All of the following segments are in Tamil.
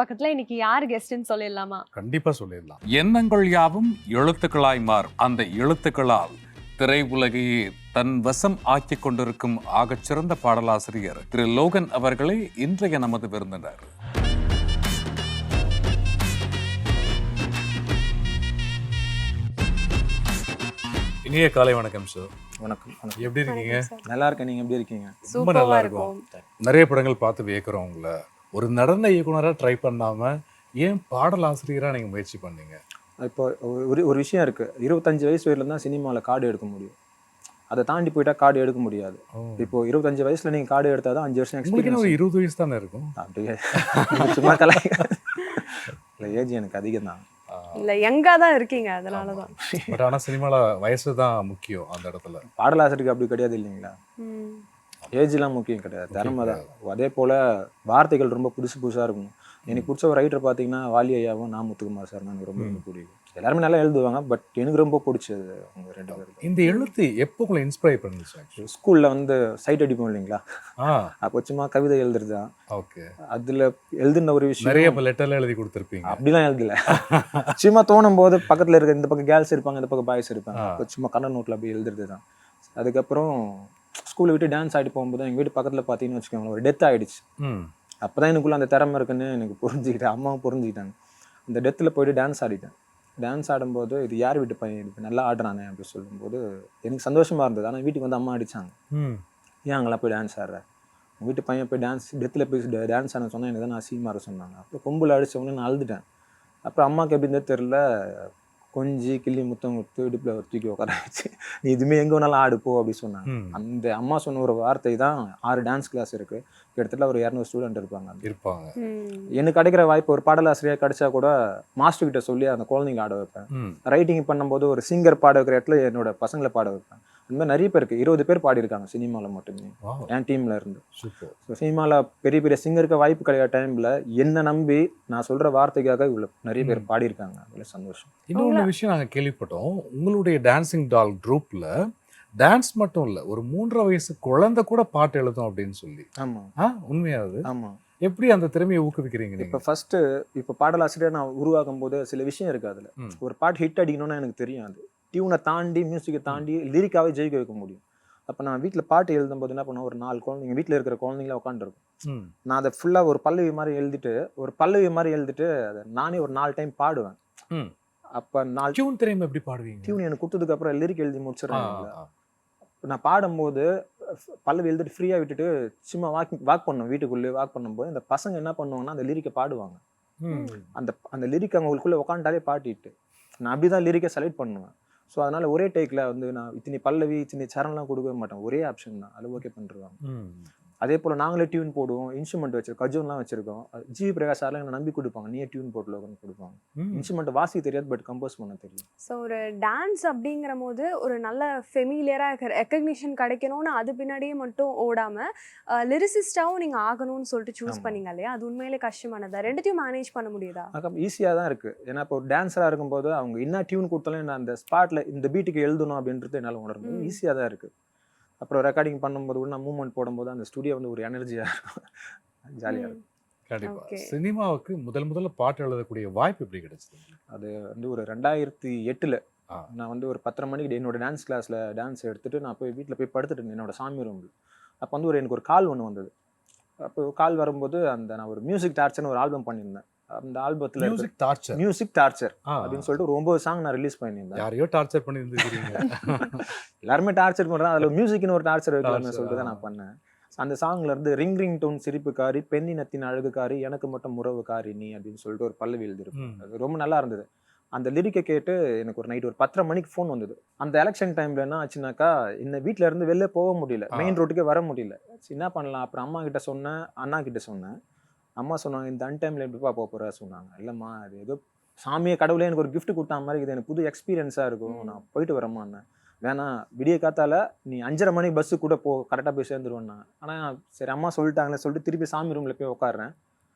பக்கத்துல இன்னைக்கு யார் கெஸ்ட்னு சொல்லிடலாமா? கண்டிப்பா சொல்லிடலாம். எண்ணங்கள் யாவும் எழுத்துக்களாய் மாறும். அந்த எழுத்துக்களால் திரையுலகையே தன் வசம் ஆக்கிக் கொண்டிருக்கும் ஆகச்சிறந்த பாடலாசிரியர் திரு லோகன் அவர்களே இன்றைய நமது விருந்தினர். இனிய காலை வணக்கம் சார். வணக்கம். எப்படி இருக்கீங்க? நல்லா இருக்கேன். நீங்க எப்படி இருக்கீங்க? ரொம்ப நல்லா இருக்கும். நிறைய படங்கள் பார்த்து வியக்கிறோம் உங்களை. ஒரு நடன இயக்குனரா ட்ரை பண்ணாம ஏன் பாடலாசிரியரா நீங்க முயற்சி பண்ணீங்க? இப்போ ஒரு விஷயம் இருக்கு. 25 வயசு வரையில தான் சினிமாவில் கார்டு எடுக்க முடியும். அதை தாண்டி போயிட்டா கார்டு எடுக்க முடியாது. இப்போ 25 வயசுல நீங்க கார்டு எடுத்தா தான் 5 வருஷம் எக்ஸ்பீரியன்ஸ். ஒரு 20 வயசு தானே இருக்கும். அப்படியே சும்மா கலை இல்லை, ஏஜ் எனக்கு அதிகம் தான். இல்ல யங்கா தான் இருக்கீங்க, அதனாலதான். பட் ஆனா சினிமால வயசு தான் முக்கியம். அந்த இடத்துல பாடலாசிரியருக்கு அப்படி கிடையாது இல்லைங்களா? ஏஜ்லாம் முக்கியம் கிடையாது, திறமை தான். அதே போல வார்த்தைகள் ரொம்ப புதுசு புதுசா இருக்கணும். எனக்கு பிடிச்ச ஒரு ரைட்டர் பார்த்தீங்கன்னா வாலி ஐயாவும் நான் முத்துக்குமார் சார் தான் எனக்கு ரொம்ப பிடிக்கும். எல்லாருமே நல்லா எழுதுவாங்க, பட் எனக்கு ரொம்ப பிடிச்சது அவங்க 2 பேரும். இந்த எழுத்து எப்போ உங்களை இன்ஸ்பயர் பண்ணுச்சு? ஸ்கூல்ல வந்து சைட் அடிப்போம் இல்லைங்களா, அப்போ சும்மா கவிதை எழுதுறது தான். ஓகே. அதுல எழுதுன ஒரு விஷயம் நிறைய லெட்டர்ல எழுதி கொடுத்துருப்பீங்க. அப்படிலாம் எழுதல, சும்மா தோணும் போது பக்கத்துல இருக்க இந்த பக்கம் கேர்ள்ஸ் இருப்பாங்க, இந்த பக்கம் பாய்ஸ் இருப்பாங்க, சும்மா கண்ண நோட்ல அப்படி எழுதுறது தான். அதுக்கப்புறம் ஸ்கூலை விட்டு டான்ஸ் ஆகிட்டு போகும்போது எங்கள் வீட்டு பக்கத்தில் பார்த்தீங்கன்னு வச்சுக்கோங்களேன், ஒரு டெத் ஆகிடுச்சு. அப்போ தான் எனக்குள்ளே அந்த திறமை இருக்குன்னு எனக்கு புரிஞ்சுக்கிட்டேன், அம்மாவும் புரிஞ்சுக்கிட்டாங்க. அந்த டெத்தில் போயிட்டு டான்ஸ் ஆடிட்டேன். டான்ஸ் ஆடும்போது இது யார் வீட்டு பையன், இது நல்லா ஆடுறானே அப்படின்னு சொல்லும்போது எனக்கு சந்தோஷமாக இருந்தது. ஆனால் வீட்டுக்கு வந்து அம்மா அடித்தாங்க, ஏன் அங்கெல்லாம் போய் டான்ஸ் ஆடுற, உங்கள் வீட்டு பையன் போய் டெத்தில் போய் டான்ஸ் ஆட சொன்னால் எனக்கு தான் நான் சீமார சொன்னாங்க. அப்புறம் கொம்பில் அடித்தவொடனே நான் அழுதுட்டேன். அப்புறம் அம்மாவுக்கு எப்படி இருந்தது தெரில, கொஞ்சி கிள்ளி முத்தம் கொடுத்து இடுப்பில் ஒரு தூக்கி உட்கார வச்சு நீ இதுவுமே எங்கே வேணாலும் ஆடுப்போ அப்படின்னு சொன்னாங்க. அந்த அம்மா சொன்ன ஒரு வார்த்தை தான் 6 டான்ஸ் கிளாஸ் இருக்குது, கிட்டத்தட்ட ஒரு 200 ஸ்டூடெண்ட் இருப்பாங்க. எனக்கு கிடைக்கிற வாய்ப்பு ஒரு பாடலாசிரியர் கிடைச்சா கூட மாஸ்டர் கிட்ட சொல்லி அந்த குழந்தைங்க ஆட வைப்பேன். ரைட்டிங் பண்ணும்போது ஒரு சிங்கர் பாட வைக்கிற இடத்துல என்னோட பசங்களை பாட வைப்பேன். அந்த மாதிரி நிறைய பேருக்கு 20 பேர் பாடியிருக்காங்க சினிமாவில் மட்டுமே என் டீம்ல இருந்து. சினிமாவில் பெரிய பெரிய சிங்கருக்கு வாய்ப்பு கிடைக்கிற டைம்ல என்ன நம்பி நான் சொல்ற வார்த்தைக்காக இவ்வளோ நிறைய பேர் பாடியிருக்காங்க. அதில் சந்தோஷம். இன்னொரு விஷயம் நாங்கள் கேள்விப்பட்டோம், உங்களுடைய டான்சிங் டால் குரூப்ல டான்ஸ் மட்டும் இல்லை, ஒரு 3.5 வயசு குழந்தை கூட பாட்டு எழுதும் அப்படின்னு சொல்லி. ஆமா, உண்மையாது? ஆமா. எப்படி அந்த திறமையை ஊக்குவிக்கிறீங்க? இப்போ ஃபர்ஸ்ட் இப்போ பாடலாசிரியர் நான் உருவாக்கும் போது சில விஷயம் இருக்கு. அதுல ஒரு பாட்டு ஹிட் அடிக்கணும்னா எனக்கு தெரியும், அது டியூனை தாண்டி மியூசிக்கை தாண்டி லிரிக்காவே ஜெயிக்க வைக்க முடியும். அப்போ நான் வீட்டில் பாட்டு எழுதும் போது என்ன பண்ணுவோம், ஒரு 4 குழந்தைங்க வீட்டில் இருக்கிற குழந்தைங்களா உட்காந்துருக்கும். நான் அதை ஃபுல்லாக ஒரு பல்லவி மாதிரி எழுதிட்டு அதை நானே ஒரு 4 டைம் பாடுவேன். அப்போ 4 டியூன் தெரியுமா எப்படி பாடுவீங்க? டியூன் எனக்கு கொடுத்ததுக்கு அப்புறம் லிரிக் எழுதி முடிச்சிடறேன். நான் பாடும்போது பல்லவி எழுதிட்டு ஃப்ரீயாக விட்டுட்டு சும்மா வாக் பண்ணுவோம், வீட்டுக்குள்ளே வாக் பண்ணும்போது இந்த பசங்க என்ன பண்ணுவாங்கன்னா அந்த லிரிக்கை பாடுவாங்க. அந்த லிரிக் அவங்களுக்குள்ளே உட்காந்துட்டாலே பாட்டிட்டு நான் அப்படிதான் லிரிக்கை செலக்ட் பண்ணுவேன். ஸோ அதனால ஒரே டேக்ல வந்து நான் இத்தனை பல்லவி இத்தனை சரணம்லாம் கொடுக்கவே மாட்டேன், ஒரே ஆப்ஷன் தான், அது ஓகே பண்ணிருவாங்க. அதே போல் நாங்களே டியூன் போடுவோம், இன்ஸ்ட்ருமெண்ட் வச்சிருக்கோம், கஜூன்லாம் வச்சிருக்கோம். ஜி பிரகாஷ் சார்லாம் என்னை நம்பி கொடுப்பாங்க, நீயே டியூன் போட்டுலோன்னு கொடுப்பாங்க. இன்ஸ்ட்ருமெண்ட் வாசி தெரியாது, பட் கம்போஸ் பண்ண தெரியும். ஸோ ஒரு டான்ஸ் அப்படிங்கிற போது ஒரு நல்ல ஃபெமிலியராக ரெக்கக்னிஷன் கிடைக்கணும்னு அது பின்னாடியே மட்டும் ஓடாமல் லிரிசிஸ்டாகவும் நீங்கள் ஆகணும்னு சொல்லிட்டு சூஸ் பண்ணீங்க இல்லையா? அது உண்மையிலே கஷ்டமானதா? ரெண்டுத்தையும் மேனேஜ் பண்ண முடியுதா? ஈஸியாக தான் இருக்குது. ஏன்னா இப்போ ஒரு டான்ஸராக இருக்கும்போது அவங்க என்ன டியூன் கொடுத்தாலும் நான் அந்த ஸ்பாட்டில் இந்த பீட்டுக்கு எழுதணும் அப்படின்றது என்னால் உணரணும். ஈஸியாக தான் இருக்குது. அப்புறம் ரெக்கார்டிங் பண்ணும்போது கூட நான் மூவ்மெண்ட் போடும்போது அந்த ஸ்டுடியோ வந்து ஒரு எனர்ஜியாக இருக்கும், ஜாலியாக இருக்கும். கண்டிப்பாக. சினிமாவுக்கு முதல்ல பாட்டு எழுதக்கூடிய வாய்ப்பு எப்படி கிடைச்சது? அது வந்து ஒரு 2008 நான் வந்து ஒரு 10:30 மணிக்கு என்னோட டான்ஸ் கிளாஸில் டான்ஸ் எடுத்துகிட்டு நான் போய் வீட்டில் போய் படுத்துட்டு இருந்தேன் என்னோட சாமி ரூமில். அப்போ வந்து எனக்கு ஒரு கால் ஒன்று வந்தது. அப்போ கால் வரும்போது நான் ஒரு மியூசிக் டார்ச்சர்னு ஒரு ஆல்பம் பண்ணியிருந்தேன். அந்த ஆல்பத்தில் மியூசிக் டார்ச்சர் அப்படின்னு சொல்லிட்டு ஒரு 9 சாங் நான் ரிலீஸ் பண்ணியிருந்தேன். யாரையோ டார்ச்சர் பண்ணி இருந்துக்கிறீங்க. எல்லாருமே டார்ச்சர் பண்ணுறாங்க, அதில் மியூசிக்னு ஒரு டார்ச்சர் வைக்கலாம்னு சொல்லிட்டு தான் நான் பண்ணேன். அந்த சாங்ல இருந்து ரிங் டோன் சிரிப்புக்காரி, பெண்ணினத்தின் அழகுக்காரி, எனக்கு மட்டும் உறவுக்காரி நீ அப்படின்னு சொல்லிட்டு ஒரு பல்லவி எழுதிருக்கும். அது ரொம்ப நல்லா இருந்தது. அந்த லிரிக்கை கேட்டு எனக்கு ஒரு நைட் ஒரு 10:30 மணிக்கு ஃபோன் வந்தது. அந்த எலெக்ஷன் டைம்ல என்ன ஆச்சுனாக்கா, இந்த வீட்டில இருந்து வெளில போக முடியல, மெயின் ரோட்டுக்கே வர முடியல. என்ன பண்ணலாம், அப்புறம் அம்மா கிட்ட சொன்னேன், அண்ணா கிட்ட சொன்னேன். அம்மா சொன்னாங்க, இந்த அன்டைம்ல எப்படிப்பா போக போற சொன்னாங்க. இல்லைம்மா, அது ஏதோ சாமியை கடவுளே எனக்கு ஒரு கிஃப்ட் கொடுத்தா மாதிரி இது, எனக்கு புது எக்ஸ்பீரியன்ஸாக இருக்கும், நான் போயிட்டு வரேம்மாண்ணே. வேணா விடிய காத்தால நீ 5:30 மணிக்கு பஸ்ஸு கூட போ, கரெக்டாக போய் சேர்ந்துருவேண்ணா. ஆனால் சரி அம்மா சொல்லிட்டாங்களே சொல்லிட்டு திருப்பி சாமி ரூமில் போய் உட்காடுறேன்.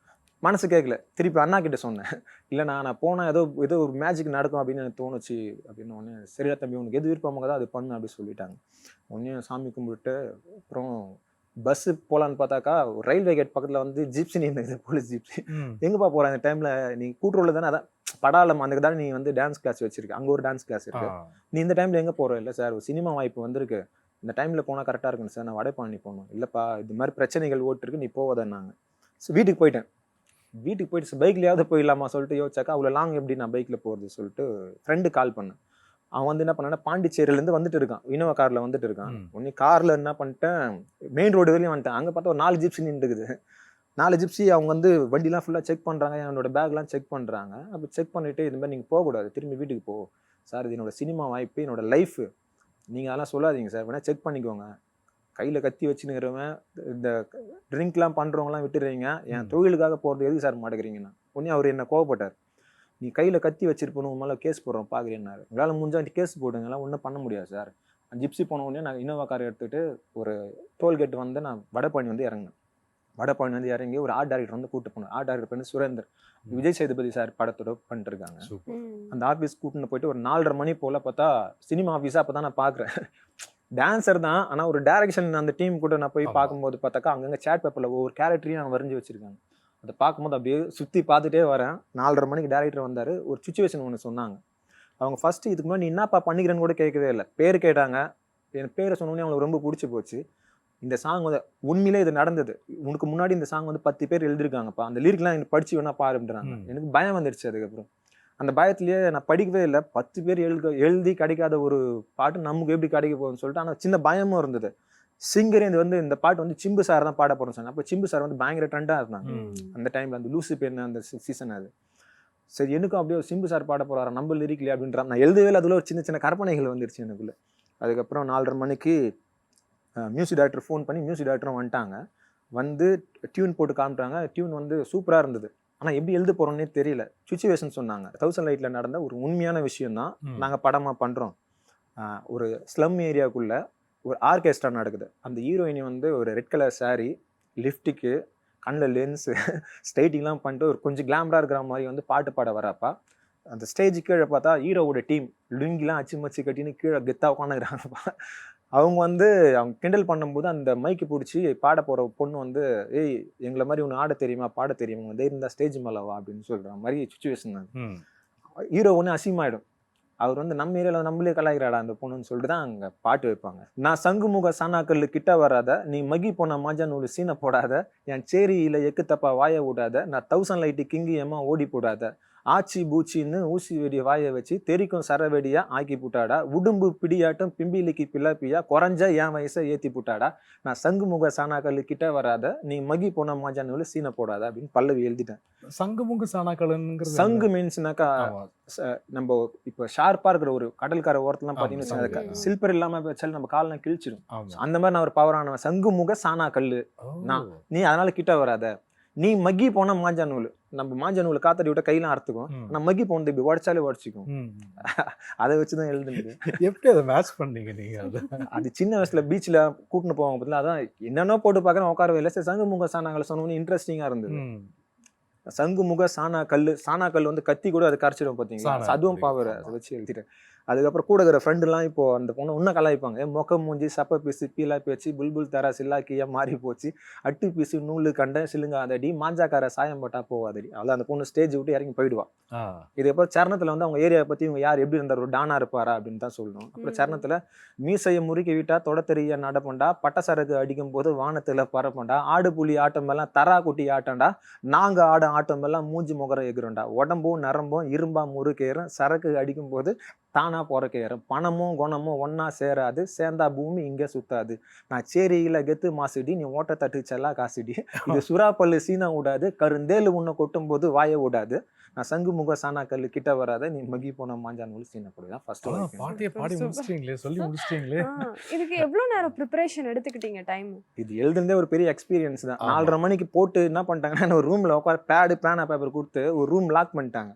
மனசு கேட்கல, திருப்பி அண்ணா கிட்ட சொன்னேன். இல்லைண்ணா நான் போனால் ஏதோ ஒரு மேஜிக் நடக்கும் அப்படின்னு எனக்கு தோணுச்சு அப்படின்னு. ஒன்று சரியா தம்பி, உனக்கு எது விருப்பமாக தான் அது பண்ணு அப்படின்னு சொல்லிட்டாங்க. ஒன்றே சாமி கும்பிட்டு அப்புறம் பஸ் போகலான்னு பார்த்தாக்கா ரயில்வே கேட் பக்கத்தில் வந்து ஜிப்ஸி நின்று போலீஸ் ஜிப்ஸி. எங்கப்பா போகிற அந்த டைமில் நீ கூட்டுறவுல தானே, அதான் படாலம் அந்த தான் நீ வந்து டான்ஸ் கிளாஸ் வச்சிருக்க, அங்கே ஒரு டான்ஸ் கிளாஸ் இருக்கு, நீ இந்த டைமில் எங்கே போகிற? இல்லை சார் ஒரு சினிமா வாய்ப்பு வந்திருக்கு, இந்த டைமில் போனால் கரெக்டாக இருக்குன்னு சார், நான் வடபழனி போகணும். இல்லைப்பா இது மாதிரி பிரச்சனைகள் ஓட்டிருக்கு, நீ போவதான்னாங்க. ஸோ வீட்டுக்கு போயிட்டேன். வீட்டுக்கு போயிட்டு பைக்லையாவது போயிடலாமா சொல்லிட்டு யோசிச்சாக்கா அவ்வளோ லாங் எப்படி நான் பைக்கில் போகிறது சொல்லிட்டு ஃப்ரெண்டு கால் பண்ணேன். அவன் வந்து என்ன பண்ணான்னா பாண்டிச்சேரியிலேருந்து வந்துட்டு இருக்கான், இனோவா காரில் வந்துட்டு இருக்கான். உடனே காரில் என்ன பண்ணிட்டேன், மெயின் ரோடு வரையும் வந்துட்டேன். அங்கே பார்த்தா ஒரு 4 ஜிப்ஸி நின்றுக்குது. 4 ஜிப்ஸி அவங்க வந்து வண்டிலாம் ஃபுல்லாக செக் பண்ணுறாங்க, என்னோட பேக்லாம் செக் பண்ணுறாங்க. அப்போ செக் பண்ணிவிட்டு இது மாதிரி நீங்கள் போகக்கூடாது, திரும்பி வீட்டுக்கு போ சார், இது என்னோட சினிமா வாய்ப்பு, என்னோட லைஃபு, நீங்கள் அதெல்லாம் சொல்லாதீங்க சார், வேணால் செக் பண்ணிக்கோங்க. கையில் கத்தி வச்சுன்னுக்கிறவன் இந்த ட்ரிங்க்லாம் பண்ணுறவங்களாம் விட்டுறீங்க, என் தொழிலுக்காக போகிறது எதுக்கு சார் மாட்டேங்கிறீங்கன்னா. உடனே அவர் என்ன கோவப்பட்டார், நீ கையில் கத்தி வச்சிருப்போம், உன் மேலே கேஸ் போடுறோம் பார்க்குறேன்னாரு. உங்களால் முடிஞ்சால் கேஸ் போடுங்கலாம், ஒன்றும் பண்ண முடியாது சார். ஜிப்ஸி போன உடனே நான் இனோவா கார் எடுத்துகிட்டு ஒரு டோல்கேட் வந்து நான் வடபழனி வந்து இறங்கினேன். வடபழனி வந்து இறங்கி ஒரு ஆர்ட் டைரக்டர் வந்து கூப்பிட்டு போனேன். ஆர்ட் டைரக்டர் வந்து சுரேந்தர், விஜய் சேதுபதி சார் படத்தோட பண்ணிட்டுருக்காங்க. அந்த ஆஃபீஸ் கூப்பிட்டு போயிட்டு ஒரு 4:30 மணி போல் பார்த்தா சினிமா ஆஃபீஸாக அப்போ தான் நான் பார்க்குறேன். டான்ஸர் தான், ஆனால் ஒரு டேரக்ஷன் அந்த டீம் கூட நான் போய் பார்க்கும்போது பார்த்தாக்கா அங்கங்கே சேட் பேப்பரில் ஒவ்வொரு கேரக்டரையும் அவங்க வரைஞ்சி வச்சுருக்காங்க. அதை பார்க்கும்போது அப்படியே சுற்றி பார்த்துட்டே வரேன். 4:30 மணிக்கு டேரக்டர் வந்தார். ஒரு சுச்சுவேஷன் ஒன்று சொன்னாங்க. அவங்க ஃபஸ்ட்டு இதுக்கு முன்னாடி நீ என்னப்பா பண்ணிக்கிறேன்னு கூட கேட்கவே இல்லை, பேர் கேட்டாங்க. என் பேரை சொன்னோடனே அவங்களுக்கு ரொம்ப பிடிச்சி போச்சு. இந்த சாங் வந்து உண்மையிலே இது நடந்தது, உனக்கு முன்னாடி இந்த சாங் வந்து 10 பேர் எழுதிருக்காங்கப்பா, அந்த லிரிக்லாம் எனக்கு படிச்சு வேணா பாருன்றாங்க. எனக்கு பயம் வந்துடுச்சு. அதுக்கப்புறம் அந்த பயத்திலேயே நான் படிக்கவே இல்லை. 10 பேர் எழுதி கிடைக்காத ஒரு பாட்டு நமக்கு எப்படி கிடைக்க போகுதுன்னு சொல்லிட்டு, ஆனால் சின்ன பயமும் இருந்தது. சிங்கரே இது வந்து இந்த பாட்டு வந்து சிம்பு சார் தான் பாட போகிறோம் சொன்னாங்க. அப்போ சிம்பு சார் வந்து பயங்கர ட்ரெண்டாக இருந்தாங்க அந்த டைமில், அந்த லூசி பெண் அந்த சீசன். அது சரி எனக்கும் அப்படியே சிம்பு சார் பாட போகிறாரு, நம்ம லிரிக்லையே அப்படின்ற நான் எழுதவே இல்லை. அதில் ஒரு சின்ன சின்ன கற்பனைகள் வந்துருச்சு எனக்குள்ள. அதுக்கப்புறம் 4:30 மணிக்கு மியூசிக் டைரக்டர் ஃபோன் பண்ணி, மியூசிக் டைரக்டரும் வந்துட்டாங்க. வந்து டியூன் போட்டு காமிட்டாங்க. டியூன் வந்து சூப்பராக இருந்தது. ஆனால் எப்படி எழுத போகிறோன்னே தெரியல. சுச்சுவேஷன் சொன்னாங்க. 1000 லைட்டில் நடந்த ஒரு உண்மையான விஷயம் தான் நாங்கள் படமாக பண்ணுறோம். ஒரு ஸ்லம் ஏரியாவுக்குள்ளே ஒரு ஆர்கெஸ்ட்ரா நடக்குது. அந்த ஹீரோயினி வந்து ஒரு ரெட் கலர் சாரீ, லிப்டிக்கு, கண்ணில் லென்ஸு, ஸ்ட்ரைட்டிங்லாம் பண்ணிட்டு ஒரு கொஞ்சம் கிளாமராக இருக்கிற மாதிரி வந்து பாட்டு பாட வரப்பா. அந்த ஸ்டேஜ் கீழே பார்த்தா ஹீரோவோட டீம் லுங்கிலாம் அச்சு மச்சு கட்டின்னு கீழே கெத்தாக உட்காந்துக்கிறாங்கப்பா. அவங்க வந்து அவங்க கிண்டல் பண்ணும்போது அந்த மைக்கு பிடிச்சி பாட போகிற பொண்ணு வந்து, ஏய் எங்களை மாதிரி ஒன்று ஆட தெரியுமா, பாட தெரியுமா, வந்து இந்த ஸ்டேஜ் மேலவா அப்படின்னு சொல்கிற மாதிரி சுச்சுவேஷன். அது ஹீரோ ஒன்று அசிங்கமாயிடும். அவர் வந்து நம்ம ஏரியாவில் நம்மளே கலாய்கிறாடா அந்த பொண்ணுன்னு சொல்லிட்டு தான் அங்கே பாட்டு வைப்பாங்க. நான் சங்குமுக சானாக்கல்லு கிட்ட வராத, நீ மகி போன மாஜா நூலு சீனை போடாத, என் சேரியில் எக்கு தப்பா வாய விடாத, நான் 1000 லைட்டு கிங்கி ஏமா ஓடி போடாத, ஆச்சி பூச்சின்னு ஊசி வெடி வாய வச்சு தெரிக்கும் சரவெடியா ஆக்கி புட்டாடா, உடும்பு பிடியாட்டம் பிம்பிலிக்கு பிள்ளாப்பியா குறைஞ்ச என் வயசை ஏற்றி புட்டாடா, நான் சங்குமுக சானாக்கல்லு கிட்ட வராத, நீ மகி போன மாஜா நூலு சீனை போடாத அப்படின்னு பல்லவி எழுதிட்டேன். சங்குமுக சானாக்கல்லுங்கிறது சங்கு மீன்ஸ்னாக்கா நம்ம இப்போ ஷார்ப்பா இருக்கிற ஒரு கடல்கரை ஓரத்துலாம் பார்த்தீங்கன்னா சில்பர் இல்லாம வச்சாலும் நம்ம காலெல்லாம் கிழிச்சிடும். அந்த மாதிரி நான் ஒரு பவரானவன். சங்குமுக சானா கல்லு நான், நீ அதனால கிட்ட வராத, நீ மக்கி போன மாஞ்சா நூல், நம்ம மாஞ்சா நூல் காத்தடி விட்ட கையெல்லாம் அறுத்துக்கும், நான் மக்கி போனது இப்படி உடச்சாலே உடச்சிக்கும். அதை வச்சுதான் எழுதுனது. எப்படி அதை மேட்ச் பண்ணீங்க நீங்க? அது சின்ன வயசுல பீச்ல கூட்டின்னு போவாங்க பார்த்தீங்களா, அதான் என்னென்ன போட்டு பார்க்குறேன் உட்காரவே இல்லை. சரி சங்குமுக சானாக்களை சொன்னோன்னு இன்ட்ரெஸ்டிங்கா இருந்தது. சங்குமுக சானா கல் வந்து கத்தி கூட அதை கரைச்சிடும் பார்த்தீங்களா, அதுவும் பவர். அதை வச்சு எழுதிட்டேன். அதுக்கப்புறம் கூட இருக்கிற ஃப்ரெண்டுலாம் இப்போ அந்த பொண்ணு இன்னும் கலாய்ப்பாங்க, மொக்க மூஞ்சி சப்ப பீஸு பீலா பேச்சு புல்புல் தரா சில்லாக்கியா மாறி போச்சு, அட்டு பீஸு நூலு கண்ட சிலுங்க அதடி மாஞ்சாக்கார சாயம் போட்டா போவாதடி. அவ்வளோ அந்த பொண்ணு ஸ்டேஜ் விட்டு இறங்கி போயிடுவா. இதுக்கப்புறம் சரணத்தில் வந்து அவங்க ஏரியாவை பற்றி இவங்க யார் எப்படி இருந்தார், ஒரு டானா இருப்பாரா அப்படின்னு தான் சொல்லணும். அப்புறம் சரணத்தில் மீசையை முறுக்கி விட்டா தொடத்தெரிய நடப்பண்டா, பட்டசரக்கு அடிக்கும் போது வானத்தில் பரப்பண்டா, ஆடு புலி ஆட்டம் எல்லாம் தரா குட்டி ஆட்டம்டா, நாங்க ஆட ஆட்டம் எல்லாம் மூஞ்சி முகரம் எகிறோண்டா, உடம்பும் நரம்பும் இரும்பா முறுக்கேறும், சரக்கு அடிக்கும் போது தானா போறக்கேறும், பணமும் குணமும் ஒன்னா சேராது, சேர்ந்தா பூமி இங்க சுத்தாது, நான் சேரியில கெத்து மாசுடி, நீ ஓட்ட தட்டு செல்லா காசுடி, இது சுறாப்பல்லு சீனா விடாது, கருந்தேலு உன்னை கொட்டும் போது வாய விடாது, நான் சங்குமுக சானா கல்லு கிட்ட வராத, நீ மகி போன மாஞ்சா நூல் சீனா போடுதான். ஃபர்ஸ்ட் பாட்டியை பாடி முடிச்சிட்டீங்களே, சொல்லி முடிச்சிட்டீங்களே. இதுக்கு எவ்வளவு நேரம் ப்ரிப்பரேஷன் எடுத்துக்கிட்டீங்க டைம்? இது எழுதுனதே ஒரு பெரிய எக்ஸ்பீரியன்ஸ் தான். 4:30 மணிக்கு போட்டு என்ன பண்ணிட்டாங்கன்னா, ஒரு ரூம்ல உட்கார பேடு பேனா பேப்பர் கொடுத்து ஒரு ரூம் லாக் பண்ணிட்டாங்க.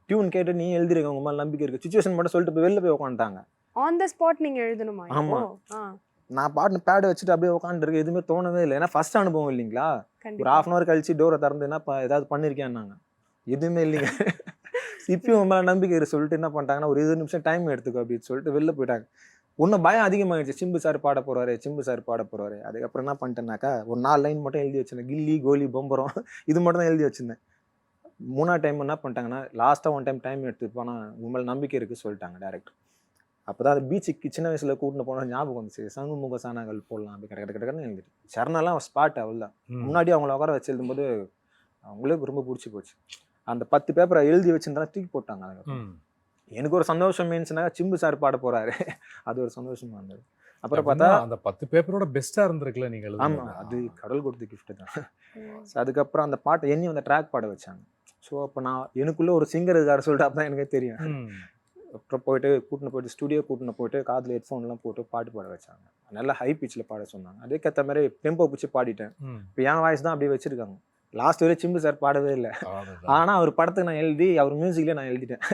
டியூன் கேட்டு நீ எழுதிருக்க, உங்க மேல நம்பிக்கை இருக்கு, சுச்சுவேஷன் மட்டும் சொல்லிட்டு போய் வெளில போய் உட்காந்துட்டாங்க. ஆன் தி ஸ்பாட் நீங்க எழுதணுமா? ஆமா. நான் பாட்டு பேடு வச்சுட்டு அப்படியே உட்காந்துருக்கு, எதுவுமே தோணவே இல்லை. ஏன்னா ஃபர்ஸ்ட் அனுபவம் இல்லைங்களா. ஒரு 1/2 hour கழிச்சு டோரை திறந்து என்ன ஏதாவது பண்ணிருக்கேன்னாங்க, எதுவுமே இல்லைங்க. இப்பயும் உங்க மேல நம்பிக்கை இருக்கு சொல்லிட்டு என்ன பண்ணிட்டாங்கன்னா, ஒரு 20 நிமிஷம் டைம் எடுத்துக்கோ அப்படின்னு சொல்லிட்டு வெளில போயிட்டாங்க. இன்னும் பயம் அதிகமாகிடுச்சு. சிம்பு சார் பாட போறாரு. அதுக்கப்புறம் என்ன பண்ணிட்டேன்னாக்கா ஒரு 4 லைன் மட்டும் எழுதி வச்சிருந்தேன். கில்லி கோலி பொம்பரம் இது மட்டும் தான் எழுதி வச்சிருந்தேன். 3ஆவது டைம் என்ன பண்ணிட்டாங்கன்னா லாஸ்ட்டாக ஒன் டைம் எடுத்துப்போனா உண்மையில நம்பிக்கை இருக்குது சொல்லிட்டாங்க டேரக்டர். அப்போ தான் அது பீச்சுக்கு சின்ன வயசில் கூட்டின்னு போனால் ஞாபகம் வந்துச்சு. சங்குமுக சாணங்கள் போடலாம் அப்படி கடற்கடன்னு எழுதிட்டு சரணெல்லாம் ஸ்பாட் அவள் தான். முன்னாடி அவங்கள உட்கார வச்சு எழுதும்போது அவங்களுக்கு ரொம்ப பிடிச்சி போச்சு. அந்த 10 பேப்பரை எழுதி வச்சிருந்தாலும் தூக்கி போட்டாங்க. அதுக்கப்புறம் எனக்கு ஒரு சந்தோஷம் மீன்ஸ்னா சிம்பு சார் பாட போறாரு, அது ஒரு சந்தோஷமா இருந்தது. அப்புறம் பார்த்தா அந்த 10 பேப்பரோட பெஸ்டா இருந்திருக்குல்ல நீங்க ஆமா, அது கடவுள் கொடுத்த கிஃப்ட் தான். அதுக்கப்புறம் அந்த பாட்டை என்னையும் அந்த ட்ராக் பாட வச்சாங்க. ஸோ அப்போ நான் எனக்குள்ள ஒரு சிங்கர் இருக்காரு சொல்லிட்டு அப்போ தான் எனக்கே தெரியும். அப்புறம் போயிட்டு ஸ்டுடியோ கூட்டின்னு போயிட்டு காதில் ஹெட்ஃபோன்லாம் போட்டு பாட்டு பாட வச்சாங்க. நல்லா ஹை பிச்சில் பாட சொன்னாங்க. அதுக்கேற்ற மாதிரி டெம்போ பிடிச்சி பாடிட்டேன். இப்போ என் வாய்ஸ் தான் அப்படியே வச்சிருக்காங்க. லாஸ்ட் வரை சிம்பு சார் பாடவே இல்லை. ஆனால் அவர் படத்துக்கு நான் எழுதி அவர் மியூசிக்லேயே நான் எழுதிட்டேன்.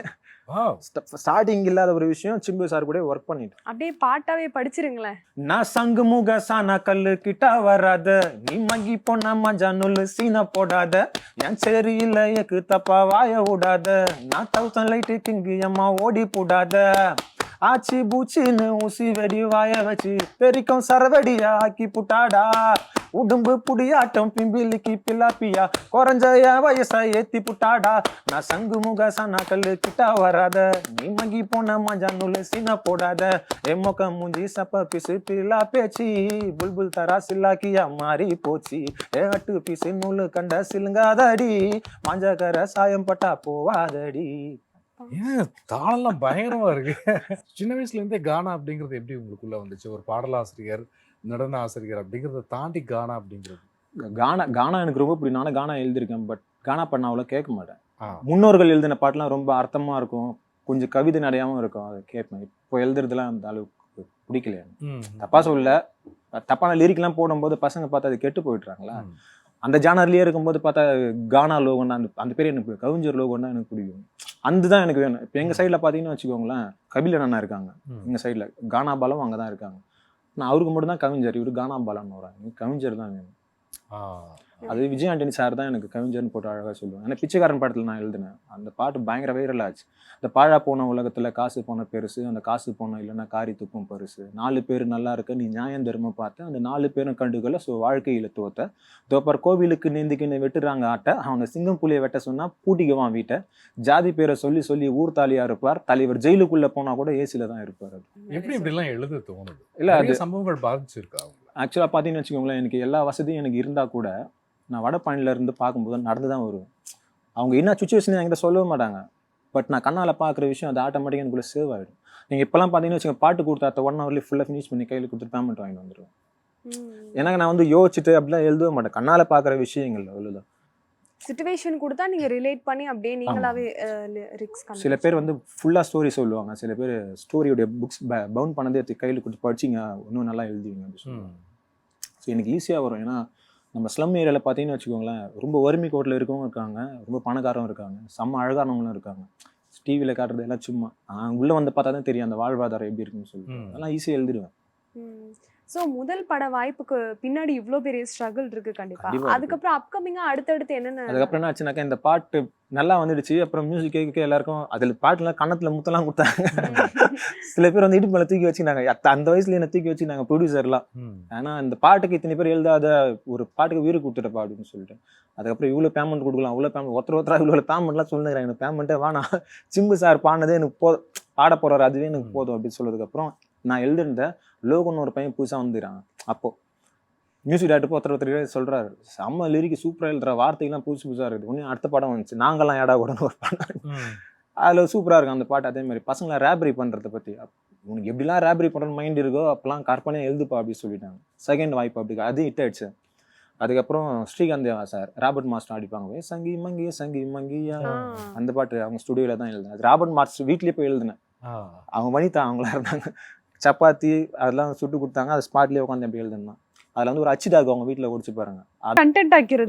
ஸ்டார்டிங் இல்லாத ஒரு விஷயம் சிம்பு சார் கூட ஒர்க் பண்ணிட்டேன். அப்படியே பாட்டாவே படிச்சிருங்களேன். நான் சங்கு முக சானா கல்லு கிட்ட வராத, நீ மங்கி போனா மஞ்சா நுல்லு சீன போடாத, என் சரி இல்ல எக்கு தப்பா வாய விடாத, நான் 1000 லைட்டு கிங்கு அம்மா ஓடி போடாத, ஆச்சி பூச்சின்னு ஊசி வெடி வாய வச்சு பெரிக்கும் சரவடியா ஆக்கி புட்டாடா, உடம்பு புடியாட்டம் பிம்பிலிக்கு பில்லாப்பியா குறைஞ்ச வயசா ஏத்தி புட்டாடா, நான் சங்கு முக சானா கல்லு கிட்ட வராத, நீ மங்கி போன மஞ்சா நூலு சீன போடாத, எம்மொக்க மூஞ்சி சப்ப பிசு பில்லா பேச்சு புல்புல் தரா சில்லாக்கியா மாறி போச்சு, அட்டு பிசு நூலு கண்ட சிலுங்காதடி, மஞ்சக்கர சாயம் பட்டா போவாதடி. ஏன் தாளெல்லாம் பயங்கரமா இருக்கு. சின்ன வயசுல இருந்தே கானா அப்படிங்கிறது எப்படி உங்களுக்குள்ள வந்துச்சு? ஒரு பாடலாசிரியர், நடன ஆசிரியர் அப்படிங்கிறத தாண்டி கானா அப்படிங்கிறது. கானா எனக்கு ரொம்ப பிடிக்கும். நானும் கானா எழுதியிருக்கேன். பட் கானா பண்ண அவ்வளோ கேட்க மாட்டேன். முன்னோர்கள் எழுதின பாட்டுலாம் ரொம்ப அர்த்தமா இருக்கும், கொஞ்சம் கவிதை நடையாவும் இருக்கும், அதை கேட்பேன். இப்போ எழுதுறதுலாம் அந்த அளவுக்கு பிடிக்கல. தப்பா சொல்ல, தப்பான லிரிக்லாம் போடும்போது பசங்க பார்த்து அது கெட்டு போயிட்டுறாங்களா. அந்த ஜானர்லயே இருக்கும்போது பார்த்தா கானா லோகன் தான் அந்த பேர் எனக்கு கவிஞர் லோகன் தான் எனக்கு பிடிக்கும். அதுதான் எனக்கு வேணும். இப்போ எங்கள் சைடில் பார்த்தீங்கன்னு வச்சுக்கோங்களேன், கபில் அண்ணா இருக்காங்க எங்கள் சைடில், கானா பாலம் அங்கே தான் இருக்காங்க. நான் அவருக்கு மட்டும் தான் கவிஞர், இவரு கானா பாலம்னு வராங்க. எனக்கு கவிஞர் தான் வேணும். அது விஜய் ஆண்டனி சார் தான் எனக்கு கவிஞர்னு போட்டு அழகாக சொல்லுவேன். ஏன்னா பிச்சைக்காரன் பாடத்தில் நான் எழுதினேன். அந்த பாட்டு பயங்கர வைரல் ஆச்சு. இந்த பாழா போன உலகத்தில் காசு போன பெருசு, அந்த காசு போன இல்லைன்னா காரி துப்பும் பரிசு, 4 பேர் நல்லா இருக்க நீ நியாயம் தர்மம் பார்த்த, அந்த 4 பேரும் கண்டுகளை ஸோ வாழ்க்கையில் தோப்பார் கோவிலுக்கு நீந்திக்கின்னு வெட்டுறாங்க ஆட்டை, அவனை சிங்கம் புலியை வெட்ட சொன்னா பூட்டிக்குவான் வீட்டை, ஜாதி பேரை சொல்லி சொல்லி ஊர் தாலியா இருப்பார், தலைவர் ஜெயிலுக்குள்ள போனா கூட ஏசில தான் இருப்பார். அது எப்படி இப்படிலாம் எழுத தோணுது? இல்லை, அது சம்பவங்கள் பாதிச்சிருக்கா? ஆக்சுவலாக பார்த்தீங்கன்னு வச்சுக்கோங்களேன், எனக்கு எல்லா வசதியும் எனக்கு இருந்தால் கூட நான் வடபழனில இருந்து பார்க்கும்போது நடந்து தான் வருவேன். அவங்க என்ன சுச்சுவேஷன் என்கிட்ட சொல்லவே மாட்டாங்க. பட் நான் கண்ணால் பார்க்குற விஷயம் அது ஆட்டோமேட்டிக்காக எனக்குள்ள சேவ் ஆகிடும். நீங்கள் இப்போலாம் பார்த்தீங்கன்னு வச்சுக்கோங்க, பாட்டு கொடுத்தா 1 ஹவர்லேயே ஃபுல்லாக ஃபினிஷ் பண்ணி கையில் கொடுத்துட்டு பேமெண்ட் வாங்கிட்டு வந்துடுவேன். எனக்கு நான் வந்து யோசிச்சுட்டு அப்படிலாம் எழுதவே மாட்டேன். கண்ணால் பார்க்குற விஷயங்கள் அவ்வளோதான். சிச்சுவேஷன் கொடுத்தா நீங்க ரிலேட் பண்ணி அப்படியே நீங்களாவே லிரிக்ஸ். சில பேர் வந்து ஃபுல்லாக ஸ்டோரி சொல்லுவாங்க, சில பேர் ஸ்டோரியோடைய புக்ஸ் பவுண்ட் பண்ணதே கையில் கொடுத்து படிச்சிங்க இன்னும் நல்லா எழுதுவீங்க அப்படின்னு சொல்லுவாங்க. ஸோ எனக்கு ஈஸியாக வரும். ஏன்னா நம்ம ஸ்லம் ஏரியாவில் பார்த்தீங்கன்னு வச்சுக்கோங்களேன், ரொம்ப வறுமை கோட்டில் இருக்கவங்க இருக்காங்க, ரொம்ப பணக்காரங்க இருக்காங்க, செம்ம அழகானவங்களும் இருக்காங்க. டிவியில் காட்டுறது எல்லாம் சும்மா, உள்ளே வந்து பார்த்தா தான் தெரியும் அந்த வாழ்வாதாரம் எப்படி இருக்குன்னு சொல்லி அதெல்லாம் ஈஸியாக எழுதிடுவேன். ஸோ முதல் பட வாய்ப்புக்கு பின்னாடி இவ்வளோ பெரிய ஸ்ட்ரகிள் இருக்கு கண்டிப்பாக. அதுக்கப்புறம் அப்கமிங்காக அடுத்தடுத்து என்னென்ன? அதுக்கப்புறம் என்ன ஆச்சுனாக்கா, இந்த பாட்டு நல்லா வந்துடுச்சு. அப்புறம் மியூசிக் கேட்க எல்லாருக்கும் அதில் பாட்டுலாம் கன்னத்தில் முத்தெல்லாம் கொடுத்தாங்க. சில பேர் வந்து இடுப்பு மேலே தூக்கி வச்சுக்கினாங்க. அந்த வயசுல என்ன தூக்கி வச்சுக்கினாங்க ப்ரொடியூசர்லாம். ஏன்னா இந்த பாட்டுக்கு இத்தனை பேர் எழுதாத ஒரு பாட்டுக்கு உயிர் கொடுத்துட்டப்பா அப்படின்னு சொல்லிட்டு. அதுக்கப்புறம் இவ்வளோ பேமெண்ட் கொடுக்கலாம், அவ்வளோ பேமெண்ட், ஒருத்தரா இவ்வளோ பேமெண்ட்லாம் சொல்லுங்கிறாங்க. எனக்கு பேமெண்ட்டே வேணா, சிம்பு சார் பாடினதே எனக்கு பாட போகிறாரு அதுவே எனக்கு போதும் அப்படின்னு சொன்னதுக்கப்புறம் நான் எழுதிருந்த லோகன் ஒரு பையன் புதுசாக வந்துடுறான். அப்போது மியூசிக் டேரக்டர் ஒருத்தர் சொல்கிறாரு, செம்ம லிரிக்கு சூப்பராக எழுதுற, வார்த்தைகள்லாம் புதுசாக இருக்குது. ஒன்றும் அடுத்த படம் வந்துச்சு, நாங்கள்லாம் ஏடா கூடன்னு ஒரு படம், அதில் சூப்பராக இருக்கும் அந்த பாட்டு. அதே மாதிரி பசங்களை ரேப்ரி பண்ணுறதை பற்றி, உனக்கு எப்படிலாம் ரேப்ரி பண்ணுறன்னு மைண்ட் இருக்கோ அப்போலாம் கற்பனையாக எழுதுப்பா அப்படின்னு சொல்லிட்டாங்க. செகண்ட் வாய்ப்பு அப்படி அது ஹிட் ஆயிடுச்சு. அதுக்கப்புறம் ஸ்ரீகாந்த் சார் ராபர்ட் மாஸ்டர் அடிப்பாங்க, சங்கி மங்கி சங்கி மங்கியா, அந்த பாட்டு அவங்க ஸ்டுடியோவில் தான் எழுதினேன். அது ராபர்ட் மாஸ்டர் வீட்லேயே போய் எழுதினேன். அவங்க வனிதா அவங்களா இருந்தாங்க, சப்பாத்தி அதெல்லாம் சுட்டு கொடுத்தாங்க, அது ஸ்பாட்லேயே உட்காந்து எப்படி எழுதுனா. அதில் வந்து ஒரு அச்சுடாக அவங்க வீட்டில் ஒடிச்சு பாருங்க.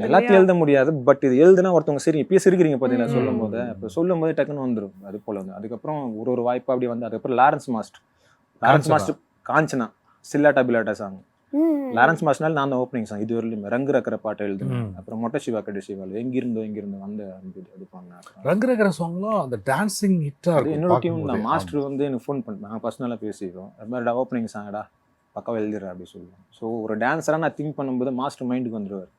எல்லாத்தையும் எழுத முடியாது, பட் இது எழுதுனா ஒருத்தவங்க சரி இப்பயே சிரிக்கிறீங்க பார்த்தீங்களா சொல்லும் போது, இப்போ சொல்லும் போது டக்குன்னு வந்துடும். அது போல வந்து அதுக்கப்புறம் ஒரு வாய்ப்பு அப்படி வந்து அதுக்கப்புறம் லாரன்ஸ் மாஸ்டர் காஞ்சனா சில்லாட்டா பில்லாட்டா சாங் லாரன்ஸ் மாஸ்னால் நான் தான் ஓப்பனிங் சாங் இது வரலையும் ரங்கு ரக்கிற பாட்டு எழுதுனேன். அப்புறம் மொட்டை சிவா கட்டு சிவால் எங்கிருந்தோ வந்து அது பண்ணேன். ரங்கு ரக்கிற சாங்லாம் அந்த டான்சிங் ஹிட்டா அது இருக்கும் என்னோட டியூன் தான். பார்க்கும்போதே. மாஸ்டர் வந்து எனக்கு ஃபோன் பண்ணுவேன், நாங்கள் பர்சனலாக பேசிக்கிறோம். அது மாதிரிடா ஓப்பனிங் சாங்கடா பக்காவாக எழுதிடுறேன் அப்படி சொல்லுவேன். ஸோ ஒரு டான்ஸராக நான் திங்க் பண்ணும்போது மாஸ்டர் மைண்டுக்கு வந்துடுவார்.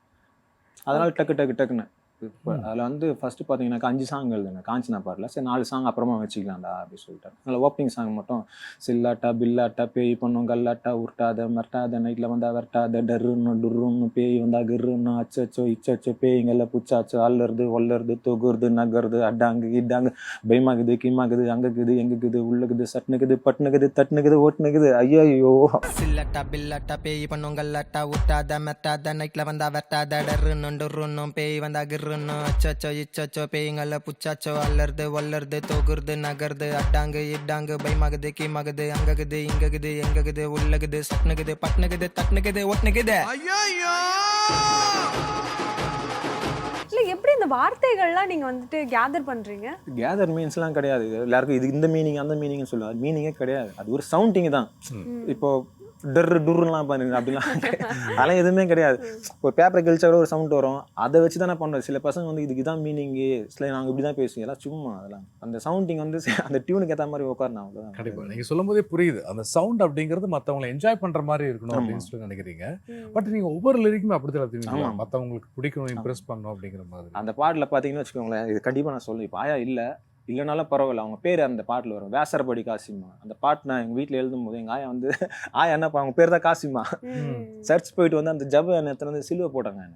அதனால் டக்குன்னு இப்போ அதில் வந்து ஃபஸ்ட்டு பார்த்தீங்கன்னாக்கா 5 சாங் எழுதுனேன் காஞ்சனா பாடல. சரி 4 சாங் அப்புறமா வச்சுக்கலாம்டா அப்படி சொல்லிட்டேன். அதில் ஓப்பனிங் சாங் மட்டும் சில்லாட்டா பில்லாட்டா பேய் பண்ணும் கல்லாட்டா உருட்டாத மரட்டாத நைட்டில் வந்தால் வரட்டாத டர்ருன்னு டுர்ருன்னு பேய் வந்தா கிருன்னு அச்சோ இச்சோ பேய்ங்கள புச்சாச்சோ அல்லறது ஒல்லறது தொகுறது நகருது அட்டாங்கு இட்டாங்கு பயமாகுது கீமாகுது அங்கக்குது எங்குக்குது உள்ளக்குது சட்னுக்குது பட்னுக்குது தட்டுனுக்குது ஓட்டுனுக்குது ஐயோ. சில்லட்டா பில்லட்டா பேய் பண்ணும் கல்லாட்டா உட்டாத மெட்டாத நைட்ல வந்தா வெட்டாத டர்ருன்னு டுர்ருன்னு பேய் வந்தா கிருன்னு அச்சோ இச்சோ பேய்ங்கள புச்சாச்சோ அல்லறது ஒல்லறது தொகுறது நகருது அட்டாங்கு இட்டாங்கு பயமாகுது கீமாகுது அங்கக்குது இங்கக்குது எங்கக்குது உள்ளக்குது சட்னுக்குது பட்னுக்குது தட்டுனுக்குது ஓட்டுனுக்குது. இல்ல எப்படி இந்த வார்த்தைகள்லாம் நீங்க வந்துட்டு கேதர் பண்றீங்க? கேதர் மீன்ஸ்லாம் கிடையாது. எல்லாருக்கும் இது இந்த மீனிங் அந்த மீனிங்னு சொல்லுவாங்க. மீனிங்கே கிடையாது. அது ஒரு சவுண்டிங் தான். இப்போ டுர்லாம் பாருங்க அப்படிலாம் அதெல்லாம் எதுவுமே கிடையாது. ஒரு பேப்பரை கழிச்சா கூட ஒரு சவுண்ட் வரும். அதை வச்சு தானே பண்ணுறோம். சில பசங்க வந்து இதுக்கு தான் மீனிங்கு, சில நாங்கள் இப்படி தான் பேசுவோம். எல்லாம் சும்மா அதெல்லாம் அந்த சவுண்டிங் வந்து அந்த டியூனுக்கு ஏற்ற மாதிரி உட்காரணும் அவ்வளோதான். கண்டிப்பா நீங்க சொல்லும் போதே புரியுது அந்த சவுண்ட் அப்படிங்கிறது மத்தவங்களை என்ஜாய் பண்ற மாதிரி இருக்கணும் அப்படின்னு சொல்லி நினைக்கிறீங்க. பட் நீங்க ஒவ்வொரு லிரிக்குமே அப்படிதான் எழுதுவீங்களா? மத்தவங்களுக்கு பிடிக்கணும், இம்ப்ரெஸ் பண்ணணும் அப்படிங்கிற மாதிரி. அந்த பாட்டில் பார்த்தீங்கன்னு வச்சுக்கோங்களேன், இது கண்டிப்பாக நான் சொல்லுவேன். இப்போ ஆயா இல்லைனாலும் பரவாயில்ல, அவங்க பேர் அந்த பாட்டில் வரும், வேசரபடி காசிமா. அந்த பாட்டு நான் எங்கள் வீட்டில் எழுதும் போது எங்கள் ஆயா வந்து ஆயா என்னப்பா அவங்க பேர் தான் காசிமா. சர்ச் போயிட்டு வந்து அந்த ஜப நேரத்தில் வந்து சிலுவை போட்டாங்க.